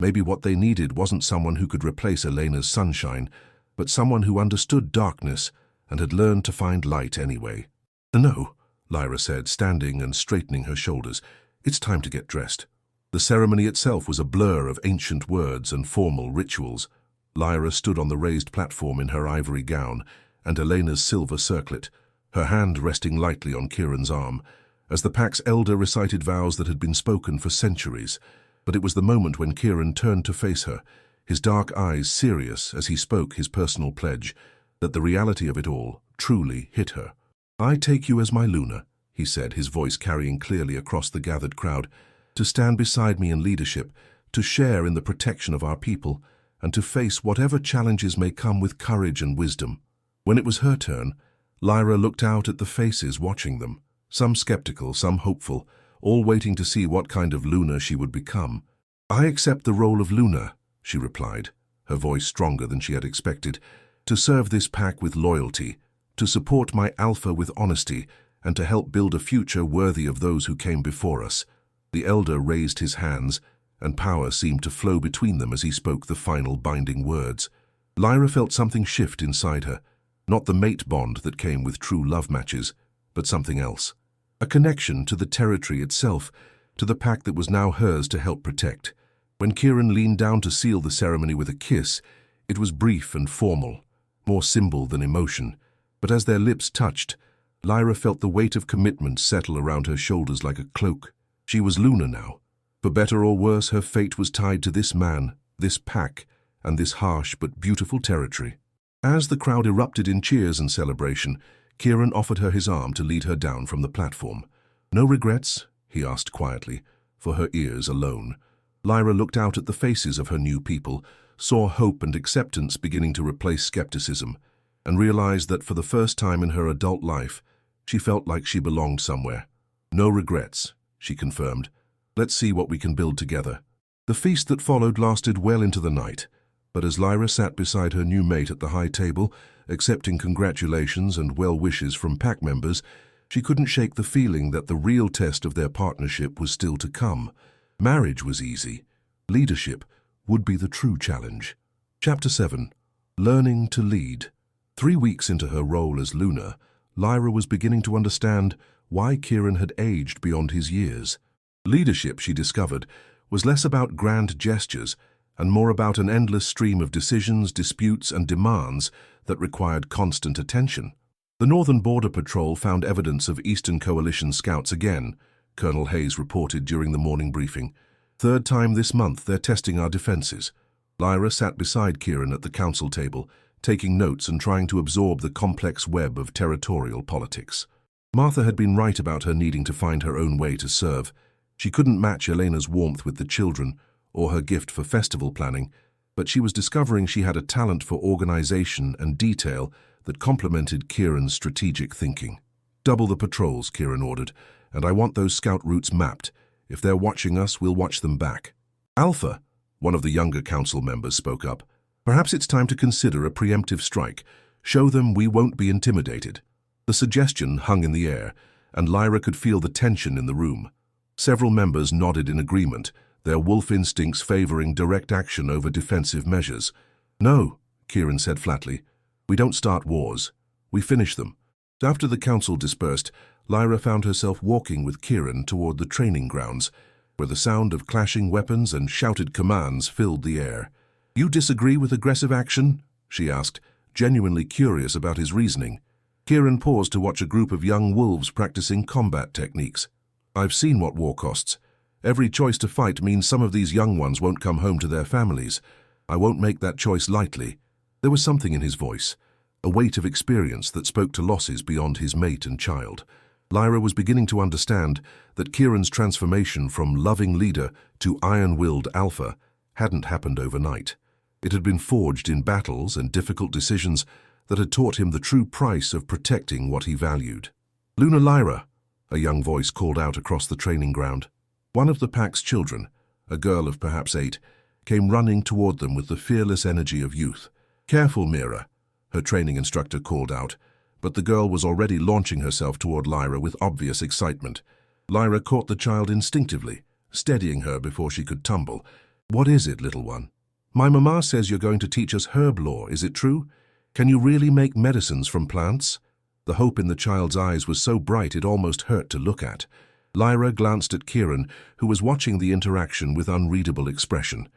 Maybe what they needed wasn't someone who could replace Elena's sunshine, but someone who understood darkness and had learned to find light anyway. "No," Lyra said, standing and straightening her shoulders. "It's time to get dressed." The ceremony itself was a blur of ancient words and formal rituals. Lyra stood on the raised platform in her ivory gown and Elena's silver circlet, her hand resting lightly on Kieran's arm, as the pack's elder recited vows that had been spoken for centuries. But it was the moment when Kieran turned to face her, his dark eyes serious as he spoke his personal pledge. that the reality of it all truly hit her. "I take you as my Luna," he said, his voice carrying clearly across the gathered crowd, "to stand beside me in leadership, to share in the protection of our people, and to face whatever challenges may come with courage and wisdom." When it was her turn, Lyra looked out at the faces watching them, some skeptical, some hopeful, all waiting to see what kind of Luna she would become. "I accept the role of Luna," she replied, her voice stronger than she had expected, "to serve this pack with loyalty, to support my Alpha with honesty, and to help build a future worthy of those who came before us." The elder raised his hands, and power seemed to flow between them as he spoke the final binding words. Lyra felt something shift inside her, not the mate bond that came with true love matches, but something else. A connection to the territory itself, to the pack that was now hers to help protect. When Kieran leaned down to seal the ceremony with a kiss, it was brief and formal, more symbol than emotion. But as their lips touched, Lyra felt the weight of commitment settle around her shoulders like a cloak. She was Luna now. For better or worse, her fate was tied to this man, this pack, and this harsh but beautiful territory. As the crowd erupted in cheers and celebration, Kieran offered her his arm to lead her down from the platform. "No regrets?" he asked quietly, for her ears alone. Lyra looked out at the faces of her new people, saw hope and acceptance beginning to replace skepticism, and realized that for the first time in her adult life, she felt like she belonged somewhere. "No regrets," she confirmed. "Let's see what we can build together." The feast that followed lasted well into the night, but as Lyra sat beside her new mate at the high table, accepting congratulations and well wishes from pack members, she couldn't shake the feeling that the real test of their partnership was still to come. Marriage was easy. Leadership would be the true challenge. Chapter 7. Learning to Lead. 3 weeks into her role as Luna, Lyra was beginning to understand why Kieran had aged beyond his years. Leadership, she discovered, was less about grand gestures and more about an endless stream of decisions, disputes, and demands that required constant attention. The Northern Border Patrol found evidence of Eastern Coalition scouts again, Colonel Hayes reported during the morning briefing. "Third time this month they're testing our defenses." Lyra sat beside Kieran at the council table, taking notes and trying to absorb the complex web of territorial politics. Martha had been right about her needing to find her own way to serve. She couldn't match Elena's warmth with the children, or her gift for festival planning, but she was discovering she had a talent for organization and detail that complemented Kieran's strategic thinking. "Double the patrols," Kieran ordered, "and I want those scout routes mapped. If they're watching us, we'll watch them back." "Alpha," one of the younger council members spoke up, "perhaps it's time to consider a preemptive strike. Show them we won't be intimidated." The suggestion hung in the air, and Lyra could feel the tension in the room. Several members nodded in agreement, their wolf instincts favoring direct action over defensive measures. "No," Kieran said flatly. "We don't start wars. We finish them." After the council dispersed, Lyra found herself walking with Kieran toward the training grounds, where the sound of clashing weapons and shouted commands filled the air. "You disagree with aggressive action?" she asked, genuinely curious about his reasoning. Kieran paused to watch a group of young wolves practicing combat techniques. "I've seen what war costs. Every choice to fight means some of these young ones won't come home to their families. I won't make that choice lightly." There was something in his voice, a weight of experience that spoke to losses beyond his mate and child. Lyra was beginning to understand that Kieran's transformation from loving leader to iron-willed alpha hadn't happened overnight. It had been forged in battles and difficult decisions that had taught him the true price of protecting what he valued. "Luna Lyra," a young voice called out across the training ground. One of the pack's children, a girl of perhaps 8, came running toward them with the fearless energy of youth. "Careful, Mira," her training instructor called out, but the girl was already launching herself toward Lyra with obvious excitement. Lyra caught the child instinctively, steadying her before she could tumble. "What is it, little one?" "My mama says you're going to teach us herb lore, is it true? Can you really make medicines from plants?" The hope in the child's eyes was so bright it almost hurt to look at. Lyra glanced at Kieran, who was watching the interaction with unreadable expression.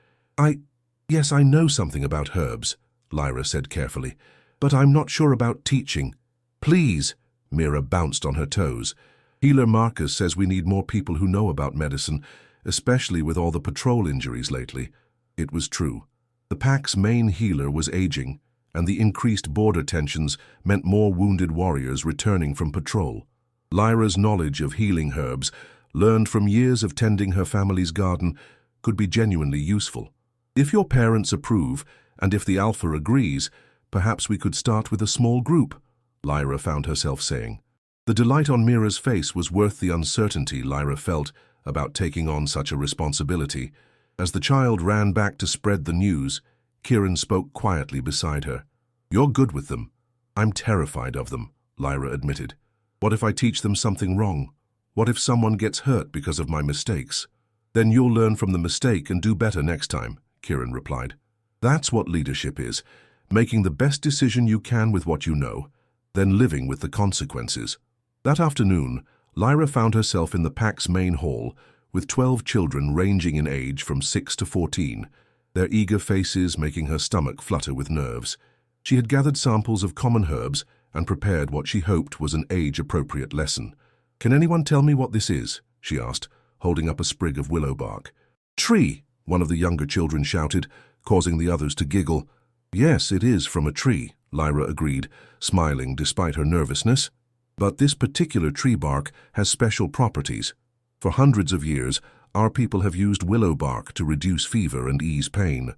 Yes, I know something about herbs," Lyra said carefully, "but I'm not sure about teaching." "Please," Mira bounced on her toes. "Healer Marcus says we need more people who know about medicine, especially with all the patrol injuries lately." It was true. The pack's main healer was aging, and the increased border tensions meant more wounded warriors returning from patrol. Lyra's knowledge of healing herbs, learned from years of tending her family's garden, could be genuinely useful. If your parents approve, and if the Alpha agrees, perhaps we could start with a small group, Lyra found herself saying. The delight on Mira's face was worth the uncertainty Lyra felt about taking on such a responsibility. As the child ran back to spread the news, Kieran spoke quietly beside her. "You're good with them." "I'm terrified of them," Lyra admitted. "What if I teach them something wrong? What if someone gets hurt because of my mistakes?" "Then you'll learn from the mistake and do better next time," Kieran replied. "That's what leadership is, making the best decision you can with what you know, then living with the consequences." That afternoon, Lyra found herself in the pack's main hall, with 12 children ranging in age from 6 to 14, their eager faces making her stomach flutter with nerves. She had gathered samples of common herbs and prepared what she hoped was an age-appropriate lesson. "Can anyone tell me what this is?" she asked, holding up a sprig of willow bark. "Tree!" one of the younger children shouted, causing the others to giggle. "Yes, it is from a tree," Lyra agreed, smiling despite her nervousness. "But this particular tree bark has special properties. For hundreds of years, our people have used willow bark to reduce fever and ease pain."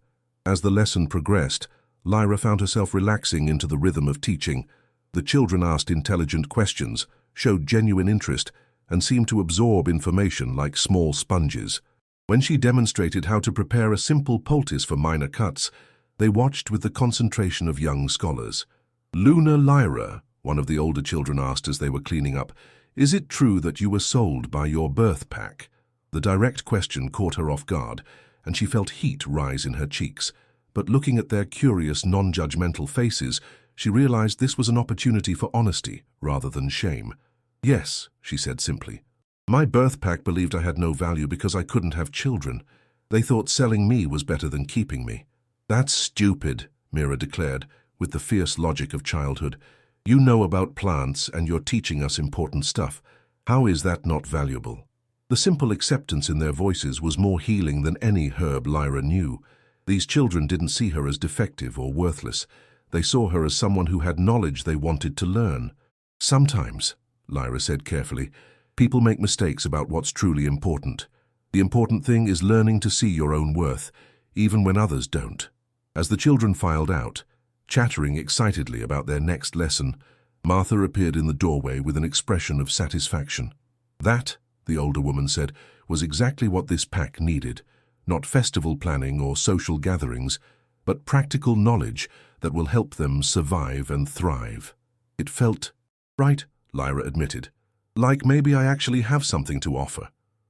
As the lesson progressed, Lyra found herself relaxing into the rhythm of teaching. The children asked intelligent questions, showed genuine interest, and seemed to absorb information like small sponges. When she demonstrated how to prepare a simple poultice for minor cuts, they watched with the concentration of young scholars. "Luna Lyra," one of the older children asked as they were cleaning up, "is it true that you were sold by your birth pack?" The direct question caught her off guard, and she felt heat rise in her cheeks. But looking at their curious, non-judgmental faces, she realized this was an opportunity for honesty rather than shame. "Yes," she said simply. "My birth pack believed I had no value because I couldn't have children. They thought selling me was better than keeping me." "That's stupid," Mira declared, with the fierce logic of childhood. "You know about plants and you're teaching us important stuff. How is that not valuable?" The simple acceptance in their voices was more healing than any herb Lyra knew. These children didn't see her as defective or worthless. They saw her as someone who had knowledge they wanted to learn. "Sometimes," Lyra said carefully, "people make mistakes about what's truly important. The important thing is learning to see your own worth, even when others don't." As the children filed out, chattering excitedly about their next lesson, Martha appeared in the doorway with an expression of satisfaction. "That," the older woman said, "was exactly what this pack needed. Not festival planning or social gatherings, but practical knowledge that will help them survive and thrive." "It felt right," Lyra admitted. "Like maybe I actually have something to offer."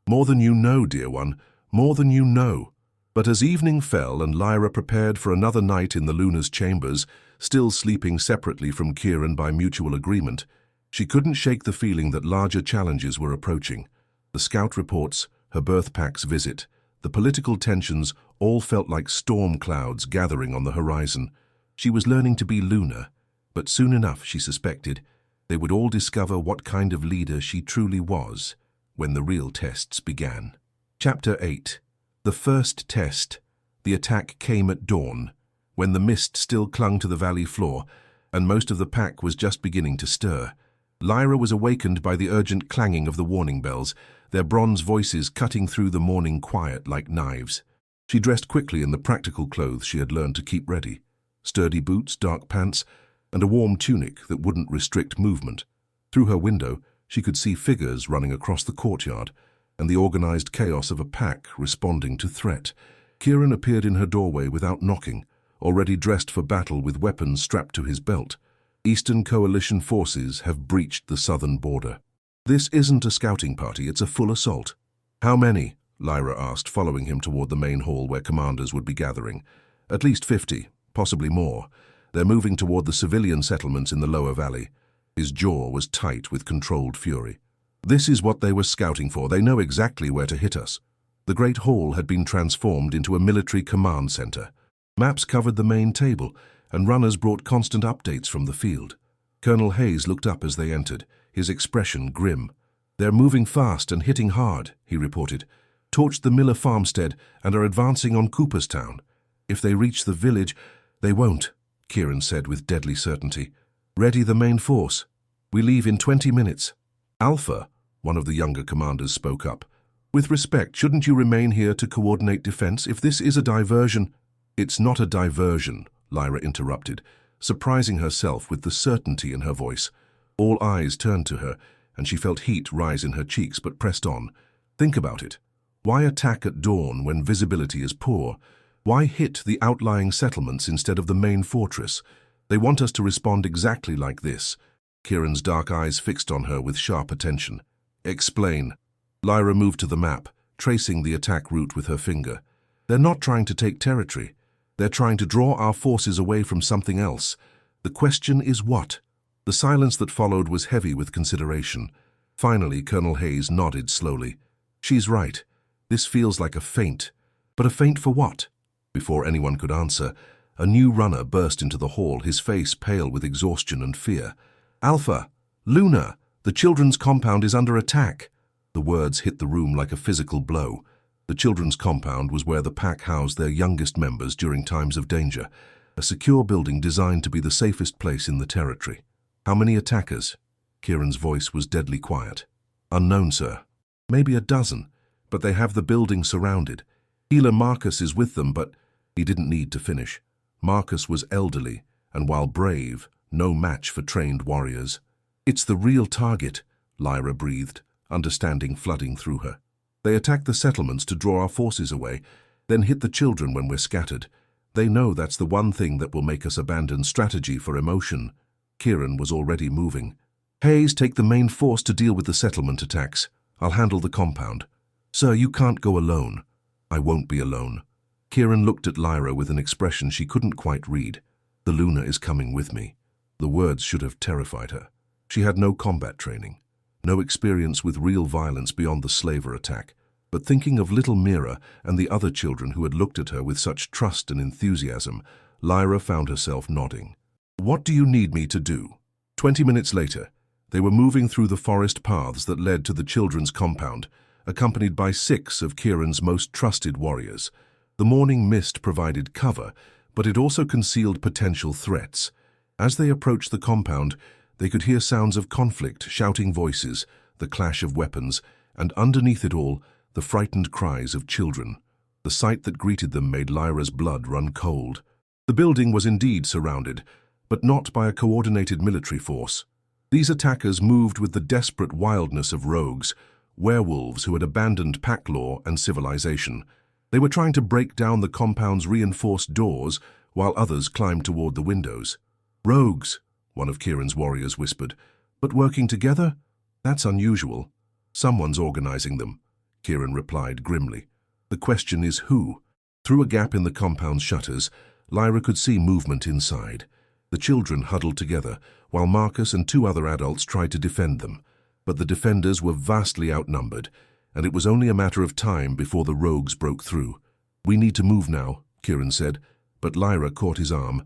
"More than you know, dear one, more than you know." But as evening fell and Lyra prepared for another night in the Luna's chambers, still sleeping separately from Kieran by mutual agreement, she couldn't shake the feeling that larger challenges were approaching. The scout reports, her birth pack's visit, the political tensions all felt like storm clouds gathering on the horizon. She was learning to be Luna, but soon enough, she suspected, they would all discover what kind of leader she truly was when the real tests began. Chapter 8. The first test. The attack came at dawn, when the mist still clung to the valley floor, and most of the pack was just beginning to stir. Lyra was awakened by the urgent clanging of the warning bells, their bronze voices cutting through the morning quiet like knives. She dressed quickly in the practical clothes she had learned to keep ready: sturdy boots, dark pants, and a warm tunic that wouldn't restrict movement. Through her window, she could see figures running across the courtyard, and the organized chaos of a pack responding to threat. Kieran appeared in her doorway without knocking, already dressed for battle with weapons strapped to his belt. Eastern Coalition forces have breached the southern border. "This isn't a scouting party, it's a full assault." "How many?" Lyra asked, following him toward the main hall where commanders would be gathering. "At least 50, possibly more. They're moving toward the civilian settlements in the lower valley." His jaw was tight with controlled fury. "This is what they were scouting for. They know exactly where to hit us." The great hall had been transformed into a military command center. Maps covered the main table, and runners brought constant updates from the field. Colonel Hayes looked up as they entered, his expression grim. "They're moving fast and hitting hard," he reported. "Torched the Miller farmstead and are advancing on Cooperstown. If they reach the village, they won't. Kieran said with deadly certainty. "Ready the main force. We leave in 20 minutes. Alpha," one of the younger commanders spoke up. "With respect, shouldn't you remain here to coordinate defense? If this is a diversion—" "It's not a diversion," Lyra interrupted, surprising herself with the certainty in her voice. All eyes turned to her, and she felt heat rise in her cheeks but pressed on. "Think about it. Why attack at dawn when visibility is poor? Why hit the outlying settlements instead of the main fortress? They want us to respond exactly like this." Kieran's dark eyes fixed on her with sharp attention. "Explain." Lyra moved to the map, tracing the attack route with her finger. "They're not trying to take territory. They're trying to draw our forces away from something else. The question is what?" The silence that followed was heavy with consideration. Finally, Colonel Hayes nodded slowly. "She's right. This feels like a feint. But a feint for what?" Before anyone could answer, a new runner burst into the hall, his face pale with exhaustion and fear. "Alpha! Luna! The children's compound is under attack!" The words hit the room like a physical blow. The children's compound was where the pack housed their youngest members during times of danger, a secure building designed to be the safest place in the territory. "How many attackers?" Kieran's voice was deadly quiet. "Unknown, sir. Maybe a dozen, but they have the building surrounded. Healer Marcus is with them, but—" He didn't need to finish. Marcus was elderly, and while brave, no match for trained warriors. "It's the real target," Lyra breathed, understanding flooding through her. "They attack the settlements to draw our forces away, then hit the children when we're scattered. They know that's the one thing that will make us abandon strategy for emotion." Kieran was already moving. "Hayes, take the main force to deal with the settlement attacks. I'll handle the compound." "Sir, you can't go alone." "I won't be alone." Kieran looked at Lyra with an expression she couldn't quite read. "The Luna is coming with me." The words should have terrified her. She had no combat training, no experience with real violence beyond the slaver attack. But thinking of little Mira and the other children who had looked at her with such trust and enthusiasm, Lyra found herself nodding. "What do you need me to do?" 20 minutes later, they were moving through the forest paths that led to the children's compound, accompanied by 6 of Kieran's most trusted warriors. The morning mist provided cover, but it also concealed potential threats. As they approached the compound, they could hear sounds of conflict, shouting voices, the clash of weapons, and underneath it all, the frightened cries of children. The sight that greeted them made Lyra's blood run cold. The building was indeed surrounded, but not by a coordinated military force. These attackers moved with the desperate wildness of rogues, werewolves who had abandoned pack law and civilization. They were trying to break down the compound's reinforced doors, while others climbed toward the windows. "Rogues," one of Kieran's warriors whispered. "But working together? That's unusual." "Someone's organizing them," Kieran replied grimly. "The question is who?" Through a gap in the compound's shutters, Lyra could see movement inside. The children huddled together, while Marcus and 2 other adults tried to defend them. But the defenders were vastly outnumbered, and it was only a matter of time before the rogues broke through. "We need to move now," Kieran said, but Lyra caught his arm.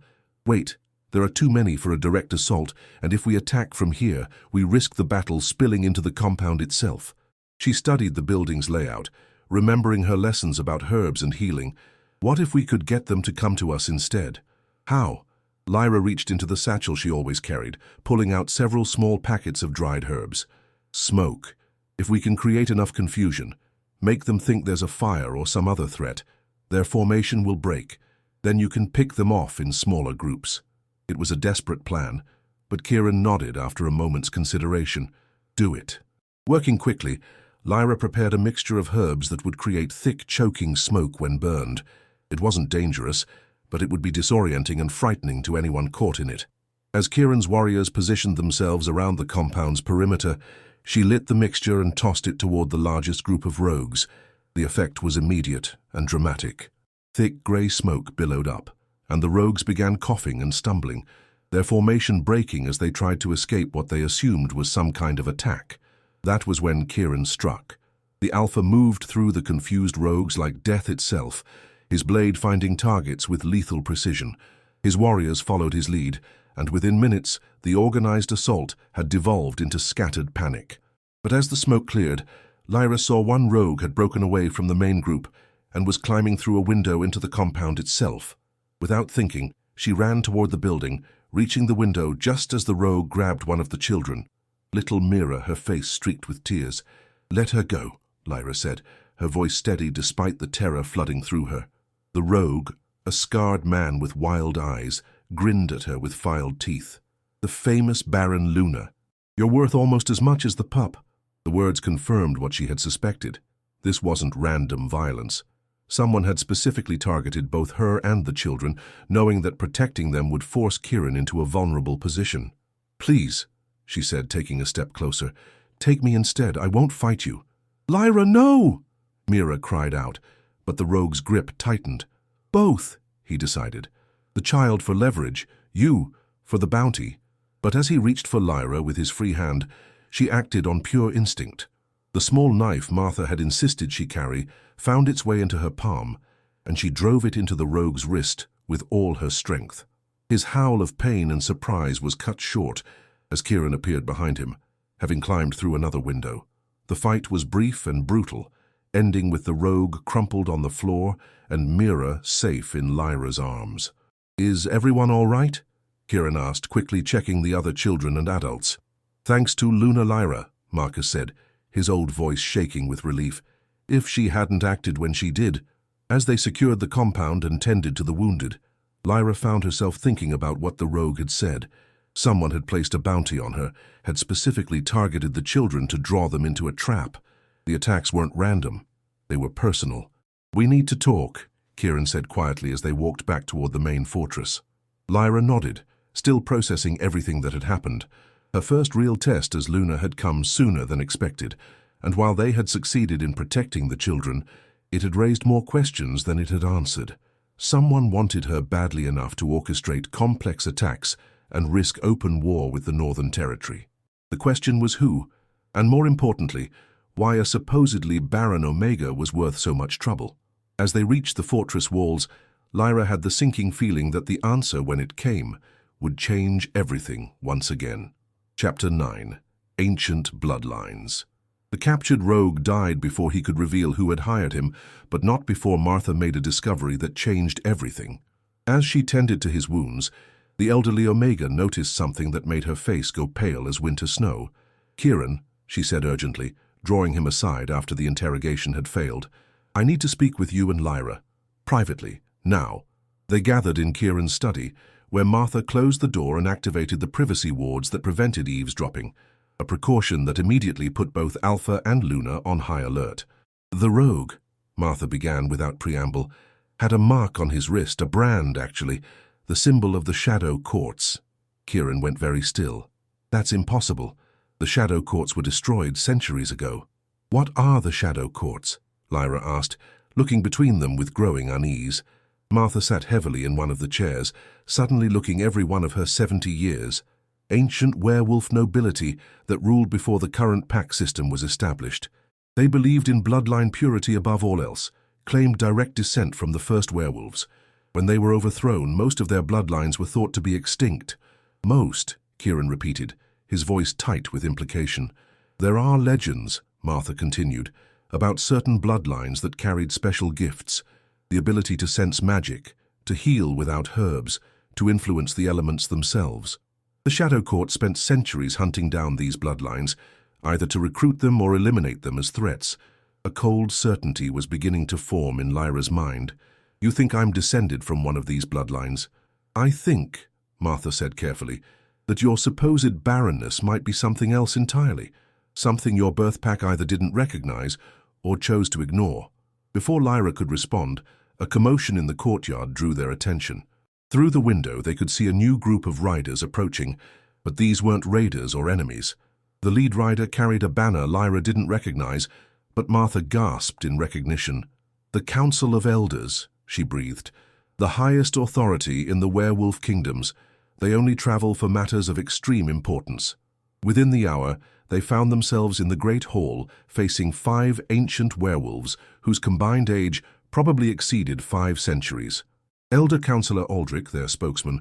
"Wait, there are too many for a direct assault, and if we attack from here, we risk the battle spilling into the compound itself." She studied the building's layout, remembering her lessons about herbs and healing. What if we could get them to come to us instead? How? Lyra reached into the satchel she always carried, pulling out several small packets of dried herbs. "Smoke. If we can create enough confusion, make them think there's a fire or some other threat, their formation will break. Then you can pick them off in smaller groups." It was a desperate plan, but Kieran nodded after a moment's consideration. "Do it." Working quickly, Lyra prepared a mixture of herbs that would create thick, choking smoke when burned. It wasn't dangerous, but it would be disorienting and frightening to anyone caught in it. As Kieran's warriors positioned themselves around the compound's perimeter, she lit the mixture and tossed it toward the largest group of rogues. The effect was immediate and dramatic. Thick grey smoke billowed up, and the rogues began coughing and stumbling, their formation breaking as they tried to escape what they assumed was some kind of attack. That was when Kieran struck. The Alpha moved through the confused rogues like death itself, his blade finding targets with lethal precision. His warriors followed his lead, and within minutes, the organized assault had devolved into scattered panic. But as the smoke cleared, Lyra saw one rogue had broken away from the main group and was climbing through a window into the compound itself. Without thinking, She ran toward the building, reaching the window just as the rogue grabbed one of the children. Little Mira, her face streaked with tears. "Let her go," Lyra said, her voice steady despite the terror flooding through her. The rogue, a scarred man with wild eyes, grinned at her with filed teeth. "The famous Barren Luna. You're worth almost as much as the pup." The words confirmed what she had suspected. This wasn't random violence. Someone had specifically targeted both her and the children, knowing that protecting them would force Kieran into a vulnerable position. "Please," she said, taking a step closer. "Take me instead. I won't fight you." "Lyra, no!" Mira cried out, but the rogue's grip tightened. "Both," he decided. "The child for leverage, you for the bounty." But as he reached for Lyra with his free hand, she acted on pure instinct. The small knife Martha had insisted she carry found its way into her palm, and she drove it into the rogue's wrist with all her strength. His howl of pain and surprise was cut short as Kieran appeared behind him, having climbed through another window. The fight was brief and brutal, ending with the rogue crumpled on the floor and Mira safe in Lyra's arms. "Is everyone all right?" Kieran asked, quickly checking the other children and adults. "Thanks to Luna Lyra," Marcus said, his old voice shaking with relief. "If she hadn't acted when she did." As they secured the compound and tended to the wounded, Lyra found herself thinking about what the rogue had said. Someone had placed a bounty on her, had specifically targeted the children to draw them into a trap. The attacks weren't random. They were personal. "We need to talk," Kieran said quietly as they walked back toward the main fortress. Lyra nodded, still processing everything that had happened. Her first real test as Luna had come sooner than expected, and while they had succeeded in protecting the children, it had raised more questions than it had answered. Someone wanted her badly enough to orchestrate complex attacks and risk open war with the Northern Territory. The question was who, and more importantly, why a supposedly barren Omega was worth so much trouble. As they reached the fortress walls, Lyra had the sinking feeling that the answer, when it came, would change everything once again. Chapter 9. Ancient Bloodlines. The captured rogue died before he could reveal who had hired him, but not before Martha made a discovery that changed everything. As she tended to his wounds, the elderly Omega noticed something that made her face go pale as winter snow. "Kieran," she said urgently, drawing him aside after the interrogation had failed, "I need to speak with you and Lyra. Privately, now." They gathered in Kieran's study, where Martha closed the door and activated the privacy wards that prevented eavesdropping, a precaution that immediately put both Alpha and Luna on high alert. "The rogue," Martha began without preamble, "had a mark on his wrist, a brand, actually, the symbol of the Shadow Courts." Kieran went very still. "That's impossible. The Shadow Courts were destroyed centuries ago." "What are the Shadow Courts?" Lyra asked, looking between them with growing unease. Martha sat heavily in one of the chairs, suddenly looking every one of her 70 years. "Ancient werewolf nobility that ruled before the current pack system was established. They believed in bloodline purity above all else, claimed direct descent from the first werewolves. When they were overthrown, most of their bloodlines were thought to be extinct." "Most," Kieran repeated, his voice tight with implication. "There are legends," Martha continued, "about certain bloodlines that carried special gifts, the ability to sense magic, to heal without herbs, to influence the elements themselves. The Shadow Court spent centuries hunting down these bloodlines, either to recruit them or eliminate them as threats. A cold certainty was beginning to form in Lyra's mind. "You think I'm descended from one of these bloodlines?" "I think," Martha said carefully, "that your supposed barrenness might be something else entirely, something your birth pack either didn't recognize or chose to ignore." Before Lyra could respond, a commotion in the courtyard drew their attention. Through the window they could see a new group of riders approaching, but these weren't raiders or enemies. The lead rider carried a banner Lyra didn't recognize, but Martha gasped in recognition. "The Council of Elders," she breathed. "The highest authority in the werewolf kingdoms. They only travel for matters of extreme importance." Within the hour, they found themselves in the great hall facing 5 ancient werewolves whose combined age probably exceeded 5 centuries. Elder Councillor Aldrich, their spokesman,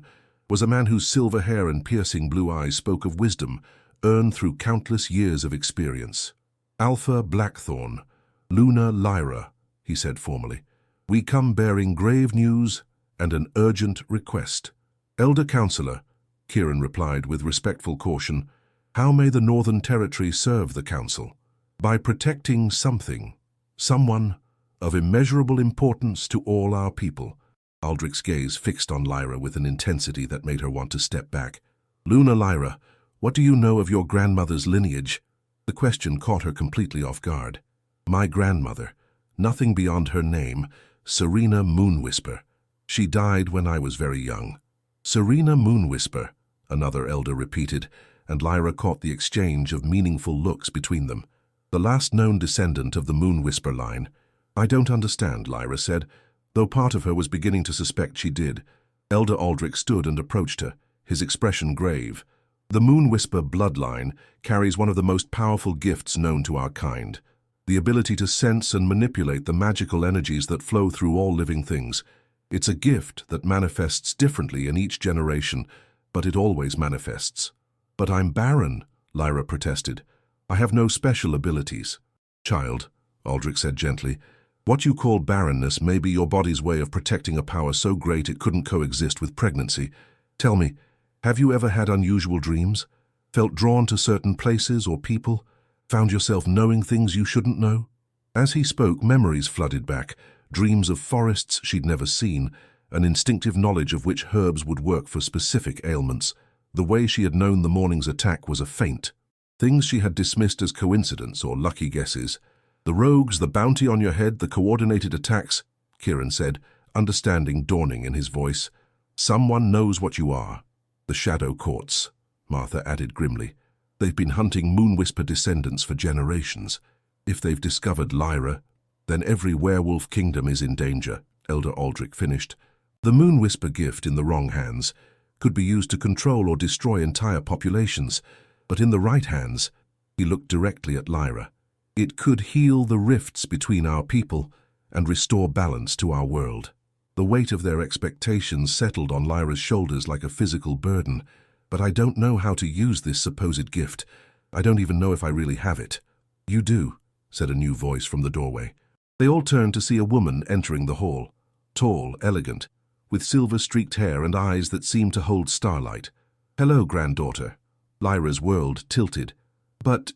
was a man whose silver hair and piercing blue eyes spoke of wisdom, earned through countless years of experience. "Alpha Blackthorn, Luna Lyra," he said formally. "We come bearing grave news and an urgent request." Elder Counselor, Kieran replied with respectful caution, how may the Northern Territory serve the Council? By protecting something, someone, of immeasurable importance to all our people. Aldrich's gaze fixed on Lyra with an intensity that made her want to step back. Luna Lyra, what do you know of your grandmother's lineage? The question caught her completely off guard. My grandmother, nothing beyond her name, Serena Moonwhisper. She died when I was very young. Serena Moonwhisper, another elder repeated, and Lyra caught the exchange of meaningful looks between them. The last known descendant of the Moonwhisper line. I don't understand, Lyra said, though part of her was beginning to suspect she did. Elder Aldrich stood and approached her, his expression grave. The Moonwhisper bloodline carries one of the most powerful gifts known to our kind, the ability to sense and manipulate the magical energies that flow through all living things. It's a gift that manifests differently in each generation, but it always manifests. But I'm barren, Lyra protested. I have no special abilities. Child, Aldrich said gently, what you call barrenness may be your body's way of protecting a power so great it couldn't coexist with pregnancy. Tell me, have you ever had unusual dreams? Felt drawn to certain places or people? Found yourself knowing things you shouldn't know? As he spoke, memories flooded back, dreams of forests she'd never seen, an instinctive knowledge of which herbs would work for specific ailments. The way she had known the morning's attack was a feint. Things she had dismissed as coincidence or lucky guesses. The rogues, the bounty on your head, the coordinated attacks, Kieran said, understanding dawning in his voice. Someone knows what you are. The Shadow Courts, Martha added grimly. They've been hunting Moonwhisper descendants for generations. If they've discovered Lyra, then every werewolf kingdom is in danger, Elder Aldrich finished. The Moonwhisper gift in the wrong hands could be used to control or destroy entire populations, but in the right hands, he looked directly at Lyra. It could heal the rifts between our people and restore balance to our world. The weight of their expectations settled on Lyra's shoulders like a physical burden. But I don't know how to use this supposed gift. I don't even know if I really have it. You do, said a new voice from the doorway. They all turned to see a woman entering the hall. Tall, elegant, with silver-streaked hair and eyes that seemed to hold starlight. Hello, granddaughter. Lyra's world tilted. But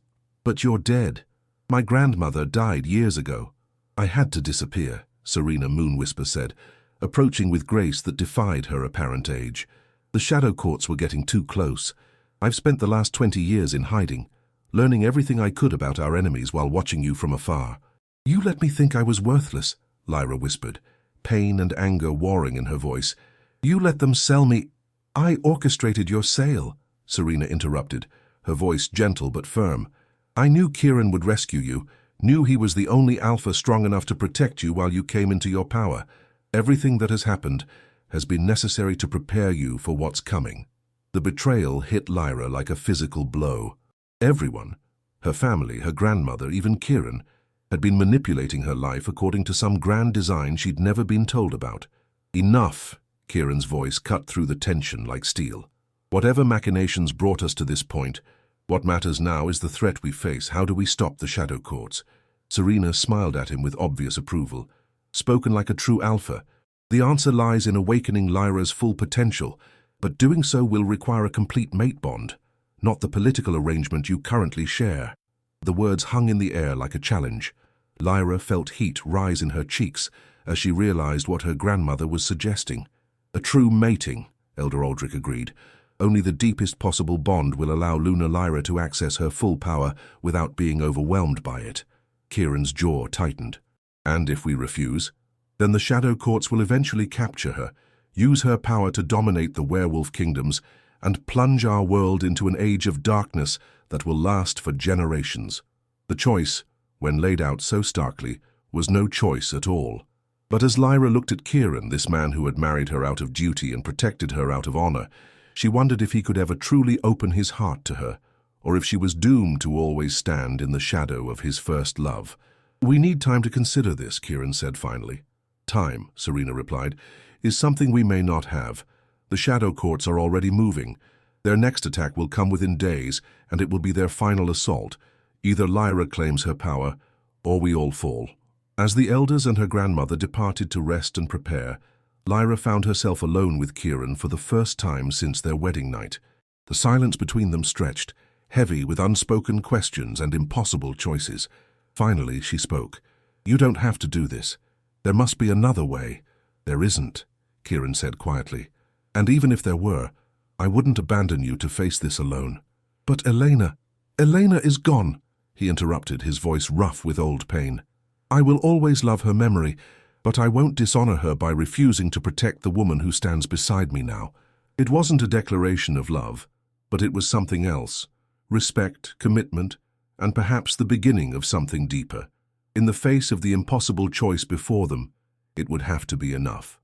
you're dead. My grandmother died years ago. I had to disappear, Serena Moonwhisper said, approaching with grace that defied her apparent age. The Shadow Courts were getting too close. I've spent the last 20 years in hiding, learning everything I could about our enemies while watching you from afar. You let me think I was worthless, Lyra whispered, pain and anger warring in her voice. You let them sell me. I orchestrated your sale, Serena interrupted, her voice gentle but firm. I knew Kieran would rescue you, knew he was the only alpha strong enough to protect you while you came into your power. Everything that has happened has been necessary to prepare you for what's coming. The betrayal hit Lyra like a physical blow. Everyone, her family, her grandmother, even Kieran, had been manipulating her life according to some grand design she'd never been told about. Enough, Kieran's voice cut through the tension like steel. Whatever machinations brought us to this point, what matters now is the threat we face. How do we stop the Shadow Courts? Serena smiled at him with obvious approval. Spoken like a true alpha. The answer lies in awakening Lyra's full potential, but doing so will require a complete mate bond, not the political arrangement you currently share. The words hung in the air like a challenge. Lyra felt heat rise in her cheeks as she realized what her grandmother was suggesting. A true mating, Elder Aldrich agreed. Only the deepest possible bond will allow Luna Lyra to access her full power without being overwhelmed by it. Kieran's jaw tightened. And if we refuse, then the Shadow Courts will eventually capture her, use her power to dominate the werewolf kingdoms, and plunge our world into an age of darkness that will last for generations. The choice, when laid out so starkly, was no choice at all. But as Lyra looked at Kieran, this man who had married her out of duty and protected her out of honor, she wondered if he could ever truly open his heart to her, or if she was doomed to always stand in the shadow of his first love. We need time to consider this, Kieran said finally. Time, Serena replied, is something we may not have. The Shadow Courts are already moving. Their next attack will come within days, and it will be their final assault. Either Lyra claims her power, or we all fall. As the elders and her grandmother departed to rest and prepare, Lyra found herself alone with Kieran for the first time since their wedding night. The silence between them stretched, heavy with unspoken questions and impossible choices. Finally, she spoke. "You don't have to do this. There must be another way." "There isn't," Kieran said quietly. "And even if there were, I wouldn't abandon you to face this alone." "But Elena is gone," he interrupted, his voice rough with old pain. "I will always love her memory, but I won't dishonor her by refusing to protect the woman who stands beside me now." It wasn't a declaration of love, but it was something else. Respect, commitment, and perhaps the beginning of something deeper. In the face of the impossible choice before them, it would have to be enough.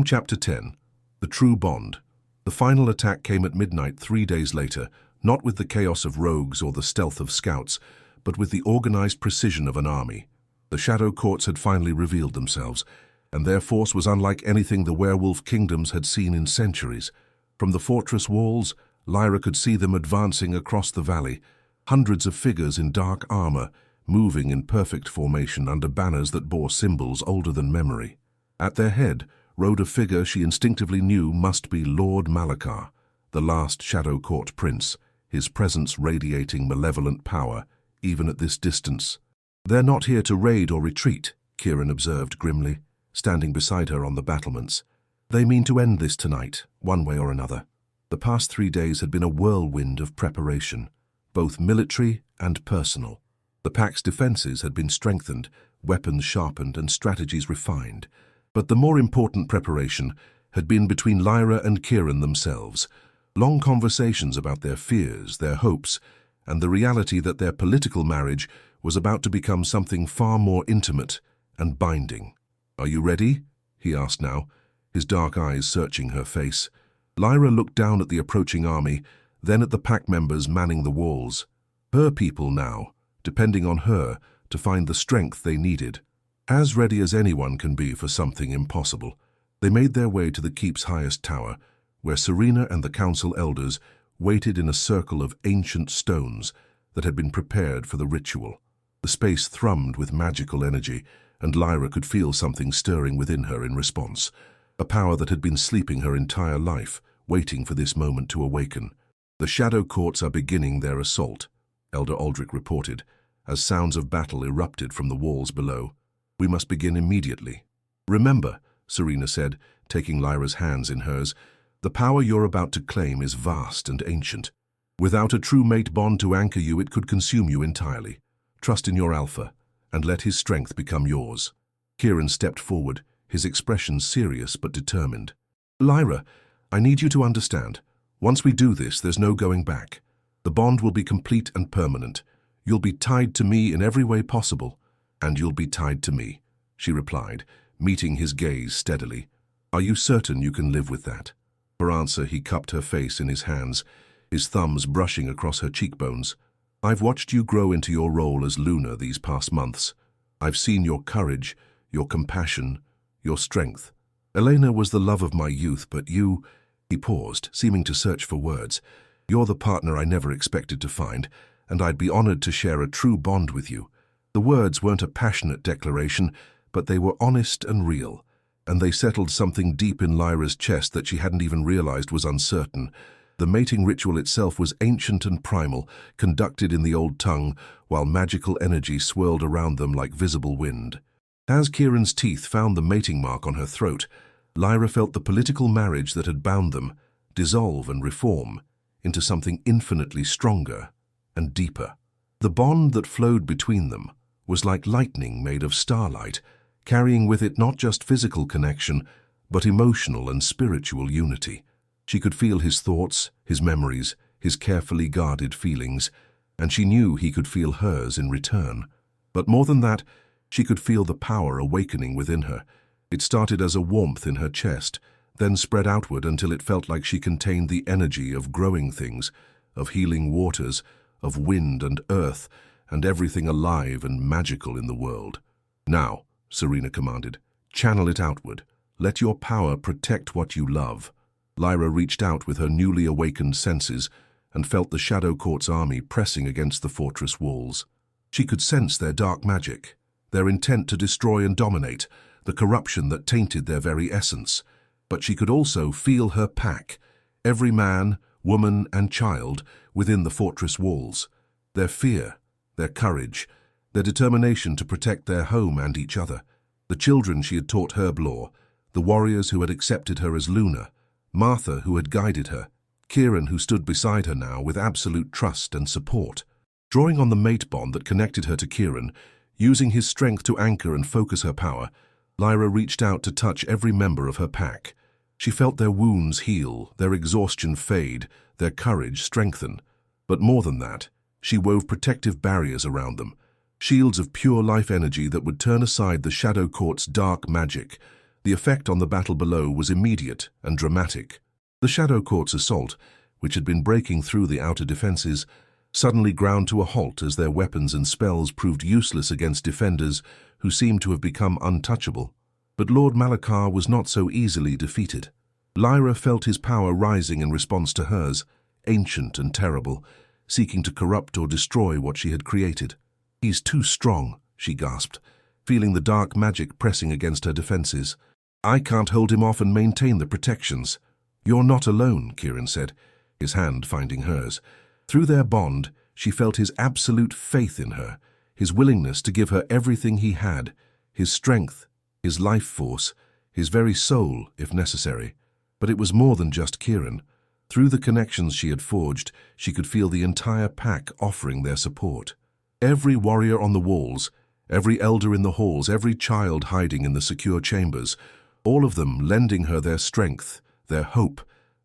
Chapter 10. The True Bond. The final attack came at midnight 3 days later, not with the chaos of rogues or the stealth of scouts, but with the organized precision of an army. The Shadow Courts had finally revealed themselves, and their force was unlike anything the werewolf kingdoms had seen in centuries. From the fortress walls, Lyra could see them advancing across the valley, hundreds of figures in dark armor, moving in perfect formation under banners that bore symbols older than memory. At their head rode a figure she instinctively knew must be Lord Malachar, the last Shadow Court prince, his presence radiating malevolent power, even at this distance. "They're not here to raid or retreat," Kieran observed grimly, standing beside her on the battlements. "They mean to end this tonight, one way or another." The past 3 days had been a whirlwind of preparation, both military and personal. The pack's defenses had been strengthened, weapons sharpened, and strategies refined. But the more important preparation had been between Lyra and Kieran themselves. Long conversations about their fears, their hopes, and the reality that their political marriage was about to become something far more intimate and binding. "Are you ready?" he asked now, his dark eyes searching her face. Lyra looked down at the approaching army, then at the pack members manning the walls. Her people now, depending on her to find the strength they needed. As ready as anyone can be for something impossible, they made their way to the keep's highest tower, where Serena and the council elders waited in a circle of ancient stones that had been prepared for the ritual. The space thrummed with magical energy, and Lyra could feel something stirring within her in response, a power that had been sleeping her entire life, waiting for this moment to awaken. "The Shadow Courts are beginning their assault," Elder Aldrich reported, as sounds of battle erupted from the walls below. "We must begin immediately." "Remember," Serena said, taking Lyra's hands in hers, "the power you're about to claim is vast and ancient. Without a true mate bond to anchor you, it could consume you entirely. Trust in your alpha, and let his strength become yours." Kieran stepped forward, his expression serious but determined. "Lyra, I need you to understand. Once we do this, there's no going back. The bond will be complete and permanent. You'll be tied to me in every way possible, and you'll be tied to me," she replied, meeting his gaze steadily. "Are you certain you can live with that?" For answer, he cupped her face in his hands, his thumbs brushing across her cheekbones. "I've watched you grow into your role as Luna these past months. I've seen your courage, your compassion, your strength. Elena was the love of my youth, but you—" He paused, seeming to search for words. "You're the partner I never expected to find, and I'd be honored to share a true bond with you." The words weren't a passionate declaration, but they were honest and real, and they settled something deep in Lyra's chest that she hadn't even realized was uncertain. The mating ritual itself was ancient and primal, conducted in the old tongue, while magical energy swirled around them like visible wind. As Kieran's teeth found the mating mark on her throat, Lyra felt the political marriage that had bound them dissolve and reform into something infinitely stronger and deeper. The bond that flowed between them was like lightning made of starlight, carrying with it not just physical connection, but emotional and spiritual unity. She could feel his thoughts, his memories, his carefully guarded feelings, and she knew he could feel hers in return. But more than that, she could feel the power awakening within her. It started as a warmth in her chest, then spread outward until it felt like she contained the energy of growing things, of healing waters, of wind and earth, and everything alive and magical in the world. "Now," Serena commanded, "channel it outward. Let your power protect what you love." Lyra reached out with her newly awakened senses and felt the Shadow Court's army pressing against the fortress walls. She could sense their dark magic, their intent to destroy and dominate, the corruption that tainted their very essence. but she could also feel her pack, every man, woman, and child within the fortress walls. Their fear, their courage, their determination to protect their home and each other. The children she had taught herb lore, the warriors who had accepted her as Luna, Martha who had guided her, Kieran who stood beside her now with absolute trust and support. Drawing on the mate bond that connected her to Kieran, using his strength to anchor and focus her power, Lyra reached out to touch every member of her pack. She felt their wounds heal, their exhaustion fade, their courage strengthen. But more than that, she wove protective barriers around them, shields of pure life energy that would turn aside the Shadow Court's dark magic. The effect on the battle below was immediate and dramatic. The Shadow Court's assault, which had been breaking through the outer defenses, suddenly ground to a halt as their weapons and spells proved useless against defenders who seemed to have become untouchable. But Lord Malakar was not so easily defeated. Lyra felt his power rising in response to hers, ancient and terrible, seeking to corrupt or destroy what she had created. "He's too strong," she gasped, feeling the dark magic pressing against her defenses. "I can't hold him off and maintain the protections." "You're not alone," Kieran said, his hand finding hers. Through their bond, she felt his absolute faith in her, his willingness to give her everything he had, his strength, his life force, his very soul, if necessary. But it was more than just Kieran. Through the connections she had forged, she could feel the entire pack offering their support. Every warrior on the walls, every elder in the halls, every child hiding in the secure chambers, all of them lending her their strength, their hope,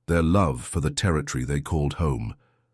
their love for the territory they called home.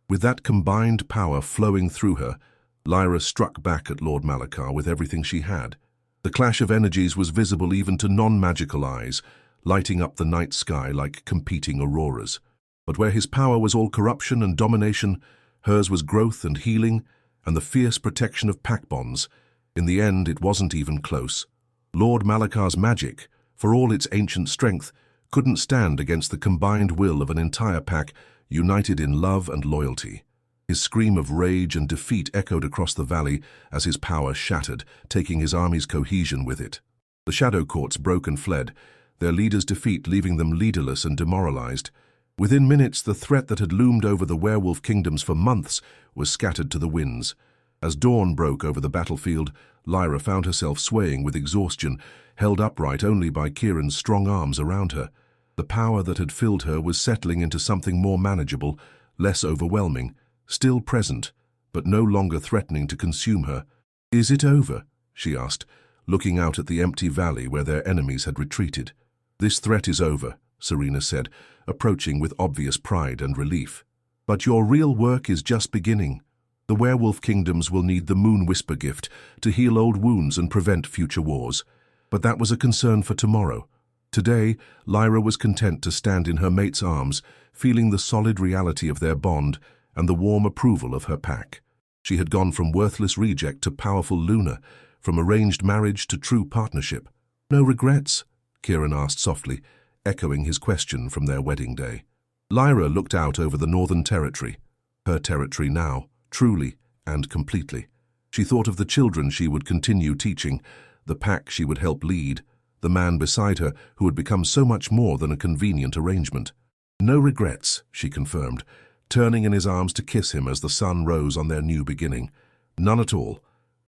With that combined power flowing through her, Lyra struck back at Lord Malakar with everything she had. The clash of energies was visible even to non-magical eyes, lighting up the night sky like competing auroras. But where his power was all corruption and domination, hers was growth and healing, and the fierce protection of pack bonds. In the end, it wasn't even close. Lord Malakar's magic, for all its ancient strength, couldn't stand against the combined will of an entire pack united in love and loyalty. His scream of rage and defeat echoed across the valley as his power shattered, taking his army's cohesion with it. The Shadow Courts broke and fled, their leader's defeat leaving them leaderless and demoralized. Within minutes, the threat that had loomed over the werewolf kingdoms for months was scattered to the winds. As dawn broke over the battlefield, Lyra found herself swaying with exhaustion, held upright only by Kieran's strong arms around her. The power that had filled her was settling into something more manageable, less overwhelming, still present, but no longer threatening to consume her. "Is it over?" she asked, looking out at the empty valley where their enemies had retreated. "This threat is over," Serena said, approaching with obvious pride and relief. "But your real work is just beginning. The werewolf kingdoms will need the Moon Whisper gift to heal old wounds and prevent future wars. But that was a concern for tomorrow. Today, Lyra was content to stand in her mate's arms, feeling the solid reality of their bond and the warm approval of her pack. She had gone from worthless reject to powerful Luna, from arranged marriage to true partnership. "No regrets?" Kieran asked softly, echoing his question from their wedding day. Lyra looked out over the northern territory, her territory now, truly and completely. She thought of the children she would continue teaching, the pack she would help lead, the man beside her who had become so much more than a convenient arrangement. "No regrets," she confirmed, turning in his arms to kiss him as the sun rose on their new beginning. "None at all.